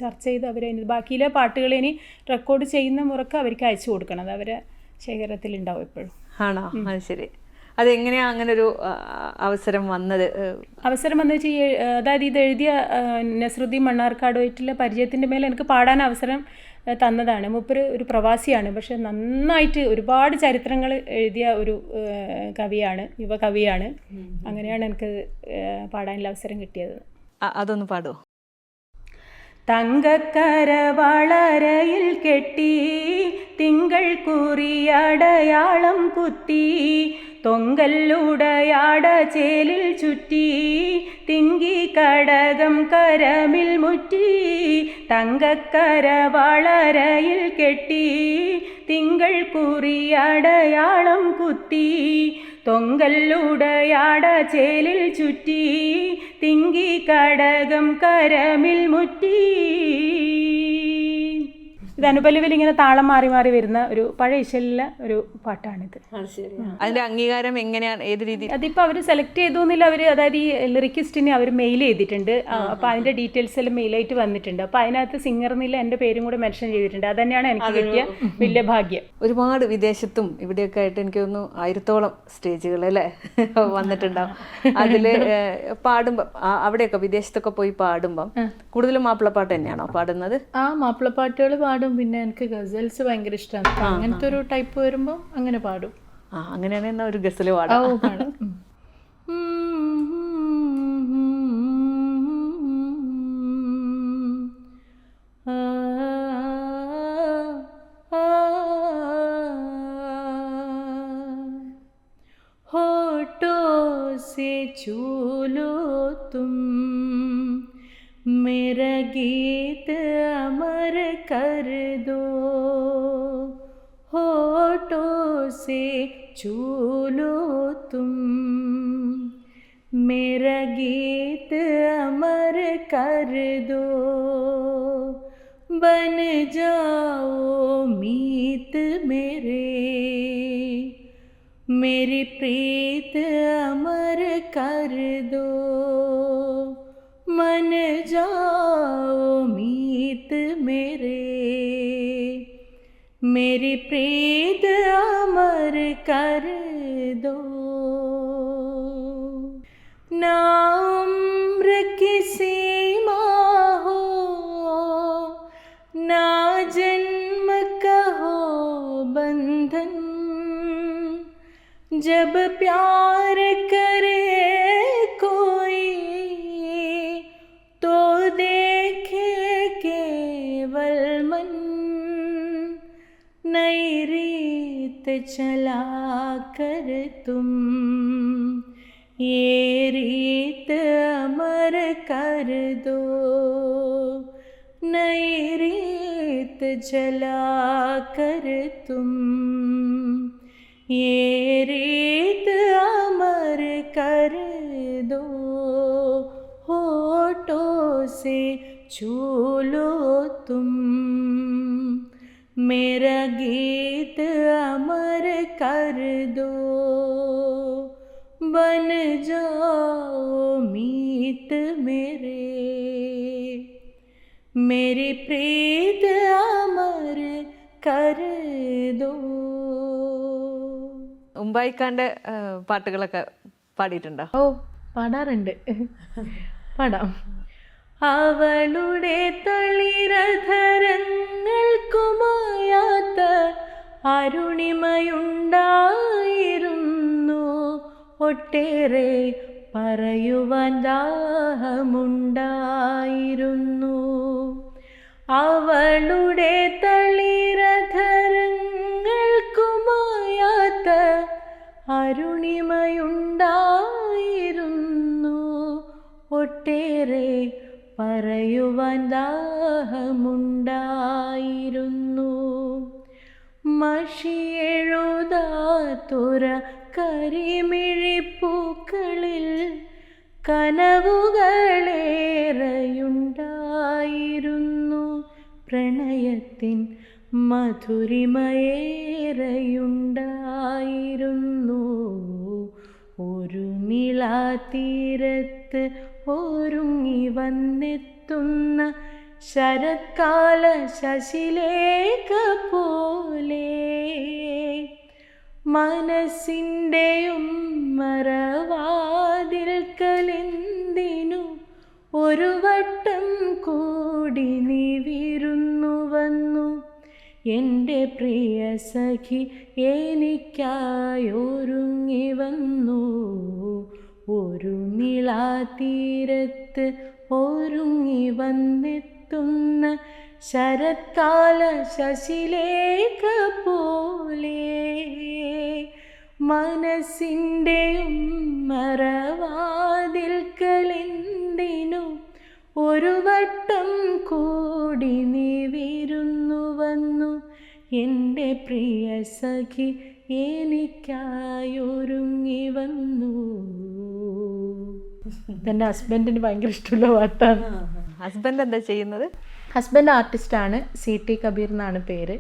ചർച്ച ചെയ്ത് അവർ ബാക്കിയിലെ പാട്ടുകൾ ഇനി റെക്കോർഡ് ചെയ്യുന്ന മുറക്ക് അവർക്ക് അയച്ചു കൊടുക്കണം. അത് അവരെ ശേഖരത്തിലുണ്ടാവും എപ്പോഴും. ആണോ? അത് ശരി. അതെങ്ങനെയാണ് അങ്ങനെ ഒരു അവസരം വന്നത്? അവസരം വന്നു വെച്ചാൽ, അതായത് ഇത് എഴുതിയ നസ്രുദ്ദീൻ മണ്ണാർക്കാടുമായിട്ടുള്ള പരിചയത്തിൻ്റെ മേലെ എനിക്ക് പാടാൻ അവസരം തന്നതാണ്. മൂപ്പര് ഒരു പ്രവാസിയാണ്, പക്ഷെ നന്നായിട്ട് ഒരുപാട് ചരിത്രങ്ങൾ എഴുതിയ ഒരു കവിയാണ്, യുവകവിയാണ്. അങ്ങനെയാണ് എനിക്ക് പാടാനുള്ള അവസരം കിട്ടിയത്. അതൊന്ന് പാടുമോ? തങ്കക്കര വളരയിൽ കെട്ടി തിങ്കൾ കുറിയടയാളം കുത്തി തൊങ്കല്ലുടയാട ചേലിൽ ചുറ്റി തിങ്കി കടകം കരമിൽ മുറ്റി. തങ്കക്കര വളരയിൽ കെട്ടി തിങ്കൾ കുറിയടയാളം കുത്തി തൊങ്കല്ലുടയാട ചേലിൽ ചുറ്റി തിങ്കി കടകം കരമിൽ മുറ്റി. ഇത് അനുപല്ലവിൽ ഇങ്ങനെ താളം മാറി മാറി വരുന്ന ഒരു പഴയ ഇശലിലെ ഒരു പാട്ടാണിത്. അതിന്റെ അംഗീകാരം എങ്ങനെയാണ്, ഏത് രീതിയിൽ? അതിപ്പോൾ അവർ സെലക്ട് ചെയ്തു എന്നില്ല, അവർ അതായത് ഈ ലിറിക്കിസ്റ്റിനെ അവർ മെയിൽ ചെയ്തിട്ടുണ്ട്. അപ്പോൾ അതിൻ്റെ ഡീറ്റെയിൽസ് എല്ലാം മെയിലായിട്ട് വന്നിട്ടുണ്ട്. അപ്പോൾ അതിനകത്ത് സിംഗർ എന്നില്ല എൻ്റെ പേരും കൂടെ മെൻഷൻ ചെയ്തിട്ടുണ്ട്. അത് തന്നെയാണ് എനിക്ക് കിട്ടിയ വലിയ ഭാഗ്യം. ഒരുപാട് വിദേശത്തും ഇവിടെയൊക്കെ ആയിട്ട് എനിക്ക് തോന്നുന്നു 1000-ഓളം സ്റ്റേജുകൾ അല്ലേ വന്നിട്ടുണ്ടാവും. അതിൽ പാടുമ്പോൾ അവിടെയൊക്കെ വിദേശത്തൊക്കെ പോയി പാടുമ്പം കൂടുതലും മാപ്പിളപ്പാട്ട് തന്നെയാണോ പാടുന്നത്? മാപ്പിളപ്പാട്ടുകൾ പാടും. പിന്നെ എനിക്ക് ഗസൽസ് ഭയങ്കര ഇഷ്ടമാണ്. അങ്ങനത്തെ ഒരു ടൈപ്പ് വരുമ്പോൾ അങ്ങനെ പാടും. അങ്ങനെയാണ് എന്നാ ഒരു ഗസല് പാടാം. പാടും. होठों से छू लो तुम मेरा गीत अमर कर दो. होठों से छू लो तुम मेरा गीत अमर कर दो. बन जाओ मीत मेरे मेरी प्रीत अमर कर दो. मन जाओ मीत मेरे मेरी प्रीत अमर कर दो. ना उम्र की सीमा हो ना जन्म का हो बंधन. जब प्यार करे कोई तो देखे केवल मन. नई रीत चला कर तुम ये रीत अमर कर दो. नई रीत चला कर तुम ये रीत अमर कर दो. होठों से छू लो तुम मेरा गीत अमर कर दो. बन जाओ मीत मेरे मेरी प्रीत अमर कर दो. ഉമ്പായിക്കാൻ്റെ പാട്ടുകളൊക്കെ പാടിയിട്ടുണ്ടോ? ഓ പാടാറുണ്ട്, പാടാം. അവളുടെ തളിരധരങ്ങൾക്കുമായാത്ത അരുണിമയുണ്ടായിരുന്നു, ഒട്ടേറെ പറയുവാൻ ദാഹമുണ്ടായിരുന്നു. അവളുടെ തളിരധരങ്ങൾക്കുമായാത്ത അരുണിമയുണ്ടായിരുന്നു, ഒട്ടേറെ പറയുവാൻ ദാഹമുണ്ടായിരുന്നു. മഷിയെഴുതാത്തൊര കരിമിഴിപ്പൂക്കളിൽ കനവുകളേറെയുണ്ടായിരുന്നു, പ്രണയത്തിൻ മധുരിമയേറെയുണ്ടായിരുന്നു. ഒരു നിളാതീരത്ത് ഒരുങ്ങി വന്നെത്തുന്ന ശരത്കാല ശശിലേഖ പോലെ മനസ്സിൻ്റെയും മറവാതിൽക്കലെന്തിനു ഒരു വട്ടം കൂടി നീ വിരുന്നു വന്നു, എൻ്റെ പ്രിയ സഖി എനിക്കായൊരുങ്ങി വന്നു. ഒരു നിളാതീരത്ത് ഒരുങ്ങി വന്നെത്തുന്ന ശരത്കാല ശശിലേഖ പോലെ മനസ്സിൻ്റെയും മറവാതിൽക്കലെന്തിനു ഒരു വട്ടം കൂടി നീ വിരുന്നു വന്നു, എൻ്റെ പ്രിയ സഖി എനിക്കായൊരുങ്ങി വന്നു. ഇതെൻ്റെ ഹസ്ബൻഡിന് ഭയങ്കര ഇഷ്ടമുള്ള പാട്ടാണ്. ഹസ്ബൻഡ് എന്താ ചെയ്യുന്നത്? ഹസ്ബൻഡ് ആർട്ടിസ്റ്റാണ്, CT കബീർ എന്നാണ് പേര്.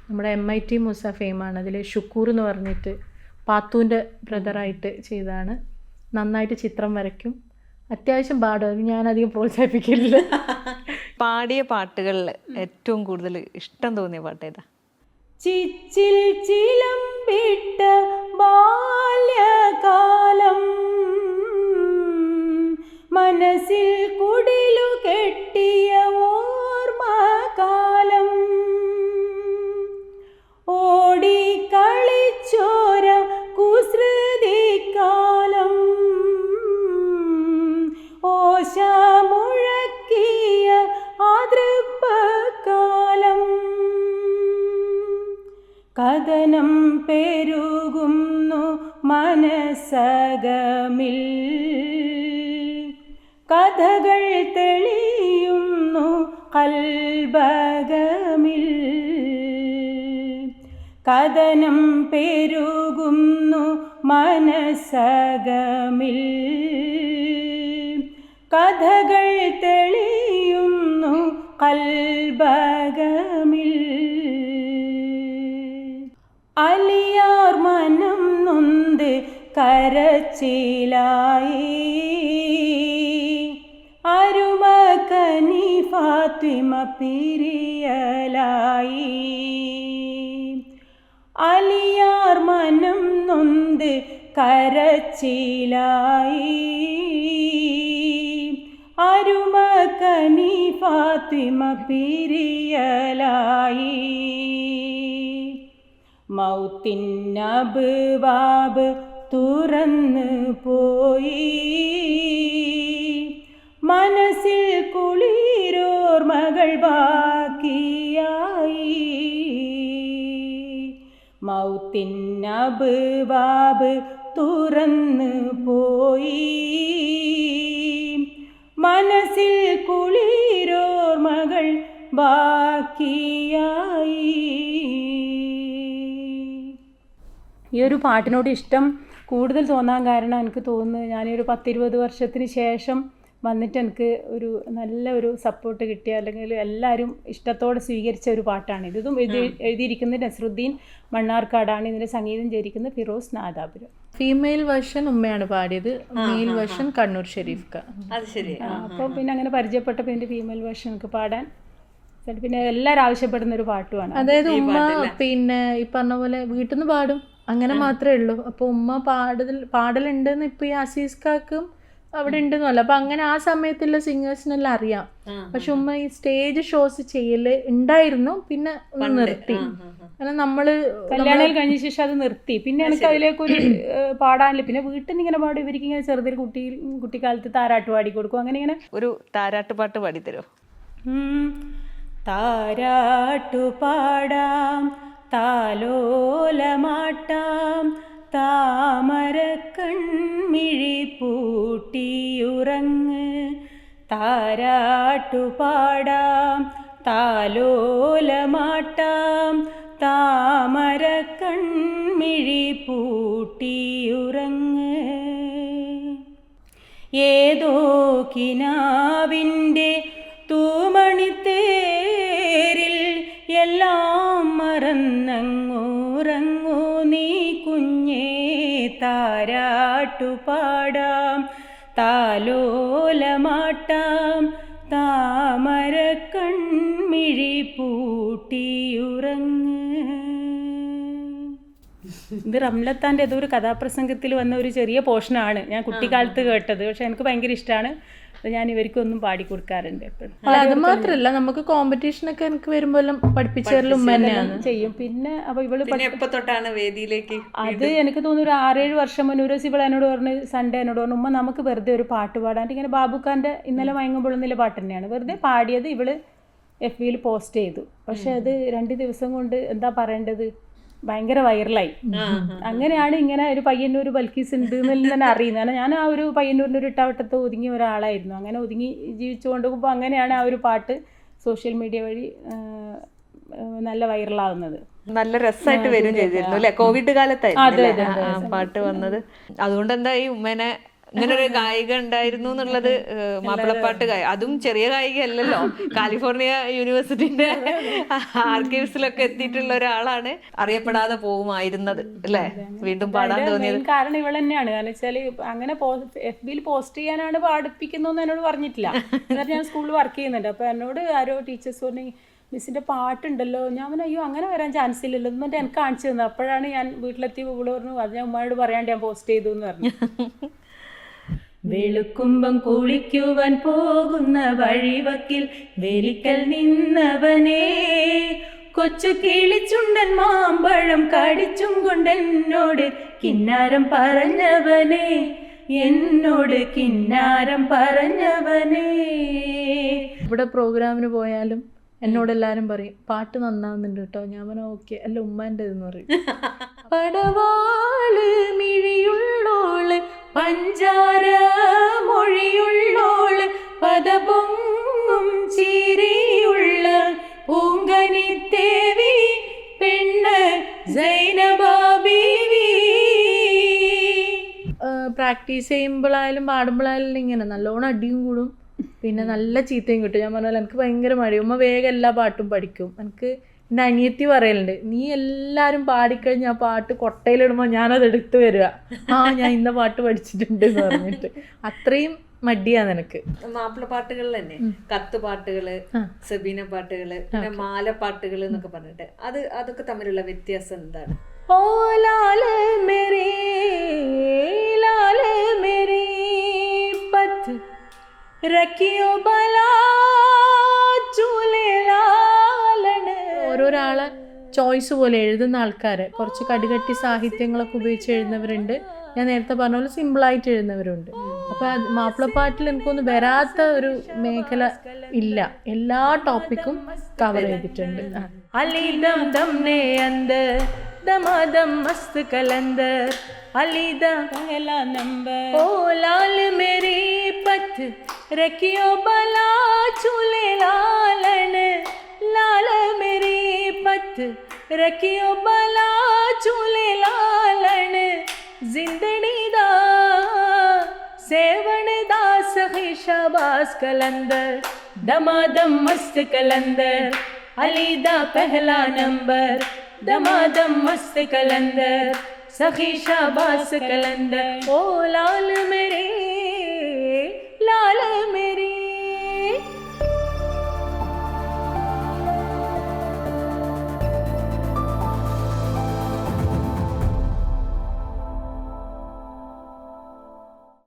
നമ്മുടെ MIT മൂസ ഫെയിമാണ്. അതിൽ ഷുക്കൂർ എന്ന് പറഞ്ഞിട്ട് പാത്തുവിൻ്റെ ബ്രദറായിട്ട് ചെയ്താണ്. നന്നായിട്ട് ചിത്രം വരയ്ക്കും, അത്യാവശ്യം പാടും. ഞാനധികം പ്രോത്സാഹിപ്പിക്കില്ല. പാടിയ പാട്ടുകളിൽ ഏറ്റവും കൂടുതൽ ഇഷ്ടം തോന്നിയ പാട്ട് ഏതാ? ചിച്ചിൽ ചിലമ്പിട്ട ബാല്യകാലം, മനസ്സിൽ കുടിലു കെട്ടിയ ഓർമ്മകാലം, ഓടി കളിച്ചോര കുസൃതിക്കാലം, ഓശ മുഴക്കിയ ആതൃപ്പകാലം, കഥനം പെരുകുന്നു മനസ്സകമിൽ, കഥകൾ തെളിയുന്നു കൽബകമിൽ, കഥനം പെരുകുന്നു മനസ്സകമിൽ, കഥകൾ തെളിയുന്നു കൽബകമിൽ. അലിയാർ മനം നൊന്ത് കരച്ചിലായി, അരുമകനി ഫാത്തിമ പിരിയലായി. അലിയാർ മനം നൊന്ത് കരച്ചിലായി, അരുമകനി ഫാത്തിമ പിരിയലായി. മൗത്തിന്നബ്വാബ് തുറന്നു പോയി, മനസ്സിൽ കുളിരോർമകൾ ബാക്കിയായി. മൗത്തിന്നബ്വാബ് തുറന്നു പോയി, മനസ്സിൽ കുളിരോർമകൾ ബാക്കിയായി. ഈ ഒരു പാട്ടിനോട് ഇഷ്ടം കൂടുതൽ തോന്നാൻ കാരണം എനിക്ക് തോന്നുന്നു ഞാനൊരു 10-20 വർഷത്തിന് ശേഷം വന്നിട്ട് എനിക്ക് ഒരു നല്ല ഒരു സപ്പോർട്ട് കിട്ടിയ, അല്ലെങ്കിൽ എല്ലാവരും ഇഷ്ടത്തോടെ സ്വീകരിച്ച ഒരു പാട്ടാണ്. ഇതും എഴുതിയിരിക്കുന്നത് നസ്രുദ്ദീൻ മണ്ണാർക്കാടാണ്. ഇതിൻ്റെ സംഗീതം ചെയ്തിരിക്കുന്നത് ഫിറോസ് നാദാപുരം. ഫീമെയിൽ വെർഷൻ ഉമ്മയാണ് പാടിയത്, മെയിൽ വെർഷൻ കണ്ണൂർ ഷെരീഫ്ക്ക. അത് ശരി. അപ്പോൾ പിന്നെ അങ്ങനെ പരിചയപ്പെട്ടപ്പോൾ ഇതിൻ്റെ ഫീമെയിൽ വെർഷൻ എനിക്ക് പാടാൻ, പിന്നെ എല്ലാവരും ആവശ്യപ്പെടുന്ന ഒരു പാട്ടുമാണ്. അതായത് ഉമ്മ പിന്നെ ഈ പറഞ്ഞ പോലെ വീട്ടിൽ നിന്ന് പാടും, അങ്ങനെ മാത്രമേ ഉള്ളൂ. അപ്പോൾ ഉമ്മ പാടലുണ്ടെന്ന് ഇപ്പോൾ ഈ അസീസ്കാക്കും അവിടെ ഉണ്ടെന്നല്ല. അപ്പം അങ്ങനെ ആ സമയത്തുള്ള സിംഗേഴ്സിനെല്ലാം അറിയാം. പക്ഷെ ഉമ്മ ഈ സ്റ്റേജ് ഷോസ് ചെയ്യല് ഉണ്ടായിരുന്നു, പിന്നെ ഒന്ന് നിർത്തി. കാരണം നമ്മള് കല്യാണം കഴിഞ്ഞ ശേഷം അത് നിർത്തി. പിന്നെ എനിക്ക് അതിലേക്കൊരു പാടാനില്ല. പിന്നെ വീട്ടിൽ നിന്ന് ഇങ്ങനെ പാടും. ഇവർക്ക് ഇങ്ങനെ ചെറുതൊരു കുട്ടിക്കാലത്ത് താരാട്ട് പാടി കൊടുക്കും. അങ്ങനെ ഇങ്ങനെ ഒരു താരാട്ട് പാട്ട് പാടിത്തരോ? താരാട്ടു പാടാം താലോലമാട്ടാം താമരക്കൺമിഴി പൂട്ടിയുറങ്ങ്. താരാട്ടു പാടാം താലോലമാട്ടാം താമരക്കൺമിഴി പൂട്ടിയുറങ്ങ്. ഏതോ കിനാവിൻ്റെ തൂമണിത്തേരിൽ എല്ലാം മറന്നങ്ങൂറങ്ങൂ നീ കുഞ്ഞേ. താരാട്ടു പാടാം താലോലമാട്ടാം താമരക്കൺമിഴി പൂട്ടിയുറങ്ങ്. ഇത് റംലത്താൻ്റെ ഏതോ ഒരു കഥാപ്രസംഗത്തിൽ വന്ന ഒരു ചെറിയ പോർഷനാണ് ഞാൻ കുട്ടിക്കാലത്ത് കേട്ടത്. പക്ഷെ എനിക്ക് ഭയങ്കര ഇഷ്ടമാണ്. ഞാൻ ഇവർക്കൊന്നും പാടിക്കൊടുക്കാറുണ്ട് എപ്പോഴും. അല്ല, അത് മാത്രല്ല, നമുക്ക് കോമ്പറ്റീഷനൊക്കെ എനിക്ക് വരുമ്പോഴും പഠിപ്പിച്ചാലും ഉമ്മ തന്നെയാണ് ചെയ്യും. പിന്നെ അപ്പോൾ ഇവള് എപ്പോ തൊട്ടാണ് വേദിയിലേക്ക്? അത് എനിക്ക് തോന്നുന്നു ഒരു 6-7 വർഷം മുന്നേ ഒരു ദിവസം ഇവൾ എന്നോട് പറഞ്ഞ്, സൺഡേ എന്നോട് പറഞ്ഞു, ഉമ്മ നമുക്ക് വെറുതെ ഒരു പാട്ട് പാടാൻ. ഇങ്ങനെ ബാബുഖാൻ്റെ ഇന്നലെ മയങ്ങുമ്പോഴെന്നില്ല പാട്ട് തന്നെയാണ് വെറുതെ പാടിയത്. ഇവള് FB-യിൽ പോസ്റ്റ് ചെയ്തു. പക്ഷെ അത് 2 ദിവസം കൊണ്ട് എന്താ പറയേണ്ടത്, ഭയങ്കര വൈറലായി. അങ്ങനെയാണ് ഇങ്ങനെ ഒരു പയ്യന്നൂർ ബൽക്കീസ് ഉണ്ട് എന്നെല്ലാം തന്നെ അറിയുന്നത്. കാരണം ഞാൻ ആ ഒരു പയ്യന്നൂരിൻ്റെ ഒരു ഇട്ടാവട്ടത്ത് ഒതുങ്ങിയ ഒരാളായിരുന്നു. അങ്ങനെ ഒതുങ്ങി ജീവിച്ചുകൊണ്ട് പോകുമ്പോൾ അങ്ങനെയാണ് ആ ഒരു പാട്ട് സോഷ്യൽ മീഡിയ വഴി നല്ല വൈറലാവുന്നത്. നല്ല രസമായിട്ട് വരും ചെയ്തിരുന്നു അല്ലെ? കോവിഡ് കാലത്തായിരുന്നു പാട്ട് വന്നത്. അതുകൊണ്ട് എന്താ ഈ ഉമ്മേനെ ഇങ്ങനെ ഒരു ഗായിക ഉണ്ടായിരുന്നു എന്നുള്ളത്, മാപ്പിളപ്പാട്ട് അതും ചെറിയ ഗായിക അല്ലല്ലോ, കാലിഫോർണിയ യൂണിവേഴ്സിറ്റിന്റെ ആർക്കൈവ്സിലൊക്കെ എത്തിയിട്ടുള്ള ഒരാളാണ്. അറിയപ്പെടാതെ പോവുമായിരുന്നത് അല്ലേ? വീണ്ടും പാടാൻ തോന്നിയത് കാരണം ഇവൾ തന്നെയാണ്. കാരണം വെച്ചാൽ അങ്ങനെ FB-യിൽ പോസ്റ്റ് ചെയ്യാനാണ് പാടിപ്പിക്കുന്നതെന്ന് എന്നോട് പറഞ്ഞിട്ടില്ല. എന്നിട്ട് ഞാൻ സ്കൂളിൽ വർക്ക് ചെയ്യുന്നുണ്ട്. അപ്പോൾ എന്നോട് ആരോ ടീച്ചേഴ്സ് പറഞ്ഞു, മിസ്സിൻ്റെ പാട്ടുണ്ടല്ലോ. ഞാൻ പറഞ്ഞു, അയ്യോ അങ്ങനെ വരാൻ ചാൻസ് ഇല്ലല്ലോ എന്നിട്ട് എനിക്ക് കാണിച്ചു തന്നത്. അപ്പോഴാണ് ഞാൻ വീട്ടിലെത്തി ഇവള് പറഞ്ഞു, അത് ഞാൻ ഉമ്മയോട് പറയാണ്ട് ഞാൻ പോസ്റ്റ് ചെയ്തു എന്ന് പറഞ്ഞു. വെളുക്കുമ്പം കുളിക്കുവാൻ പോകുന്ന വഴിവക്കിൽ വേലിക്കൽ നിന്നവനേ, കൊച്ചു കിളിച്ചുണ്ടൻ മാമ്പഴം കടിച്ചും കൊണ്ടെന്നോട് കിന്നാരം പറഞ്ഞവനേ, എന്നോട് കിന്നാരം പറഞ്ഞവനേ. ഇവിടെ പ്രോഗ്രാമിന് പോയാലും എന്നോടെല്ലാരും പറയും പാട്ട് നന്നാവുന്നുണ്ട് കേട്ടോ. ഞാൻ പറഞ്ഞ ഓക്കെ, അല്ല ഉമ്മാൻ്റെ എന്ന് പറയും. പടവാള് മിഴിയുള്ളോള് പഞ്ചാര മൊഴിയുള്ളോള് പദപൊങ്ങും ചിരിയുള്ള പൂങ്കനിത്തേവി പെണ്ണ് സൈനബാ ബീവി. പ്രാക്ടീസ് ചെയ്യുമ്പോഴായാലും പാടുമ്പോഴായാലും ഇങ്ങനെ നല്ലോണം അടിയും കൂടും, പിന്നെ നല്ല ചീത്തയും കിട്ടും. ഞാൻ പറഞ്ഞാൽ എനിക്ക് ഭയങ്കര മടിയും. ഉമ്മ വേഗം എല്ലാ പാട്ടും പഠിക്കും. എനിക്ക് എൻ്റെ അനിയത്തി പറയലുണ്ട്, നീ എല്ലാവരും പാടിക്കഴിഞ്ഞ് ആ പാട്ട് കൊട്ടയിലിടുമ്പോൾ ഞാനത് എടുത്തു വരിക, ഞാൻ ഇന്ന പാട്ട് പഠിച്ചിട്ടുണ്ട് എന്ന് പറഞ്ഞിട്ട്. അത്രയും മടിയാണ് എനിക്ക്. മാപ്പിളപ്പാട്ടുകളിൽ തന്നെ കത്തുപാട്ടുകള്, സബീന പാട്ടുകള്, പിന്നെ മാലപ്പാട്ടുകൾ എന്നൊക്കെ പറഞ്ഞിട്ട് അതൊക്കെ തമ്മിലുള്ള വ്യത്യാസം എന്താണ്? ഓ ലാല് മേരേ ലാല് മേരേ പത്ത് രക്കിയോ ബലാ ചൂലേ ലാലണ്. ഓരോരാളെ ചോയ്സ് പോലെ എഴുതുന്ന ആൾക്കാരെ കുറച്ച് കടുകട്ടി സാഹിത്യങ്ങളൊക്കെ ഉപയോഗിച്ച് എഴുതുന്നവരുണ്ട്. ഞാൻ നേരത്തെ പറഞ്ഞ പോലെ സിമ്പിളായിട്ട് എഴുതുന്നവരുണ്ട്. അപ്പോൾ മാപ്പിളപ്പാട്ടിൽ എനിക്കൊന്നും വരാത്ത ഒരു മേഖല ഇല്ല. എല്ലാ ടോപ്പിക്കും കവർ ചെയ്തിട്ടുണ്ട്. അലിദം ദംനെ അന്തർ ദമാദം മസ്ത് കലന്തർ അലിദ പഹല നമ്പർ ഓ ലാൽ മേരി പത്ത് രഖിയോ ബലാ ചൂലെ ലാലൻ ലാൽ മേരി പത്ത് രഖിയോ ബലാ ചൂലെ ലാലൻ जिंदड़ी दा सेवण दा सखी शाबाश कलंदर दमादम मस्त कलंदर अली दा पहला नंबर दमादम मस्त कलंदर सखी शाबाश कलंदर ओ लाल मेरे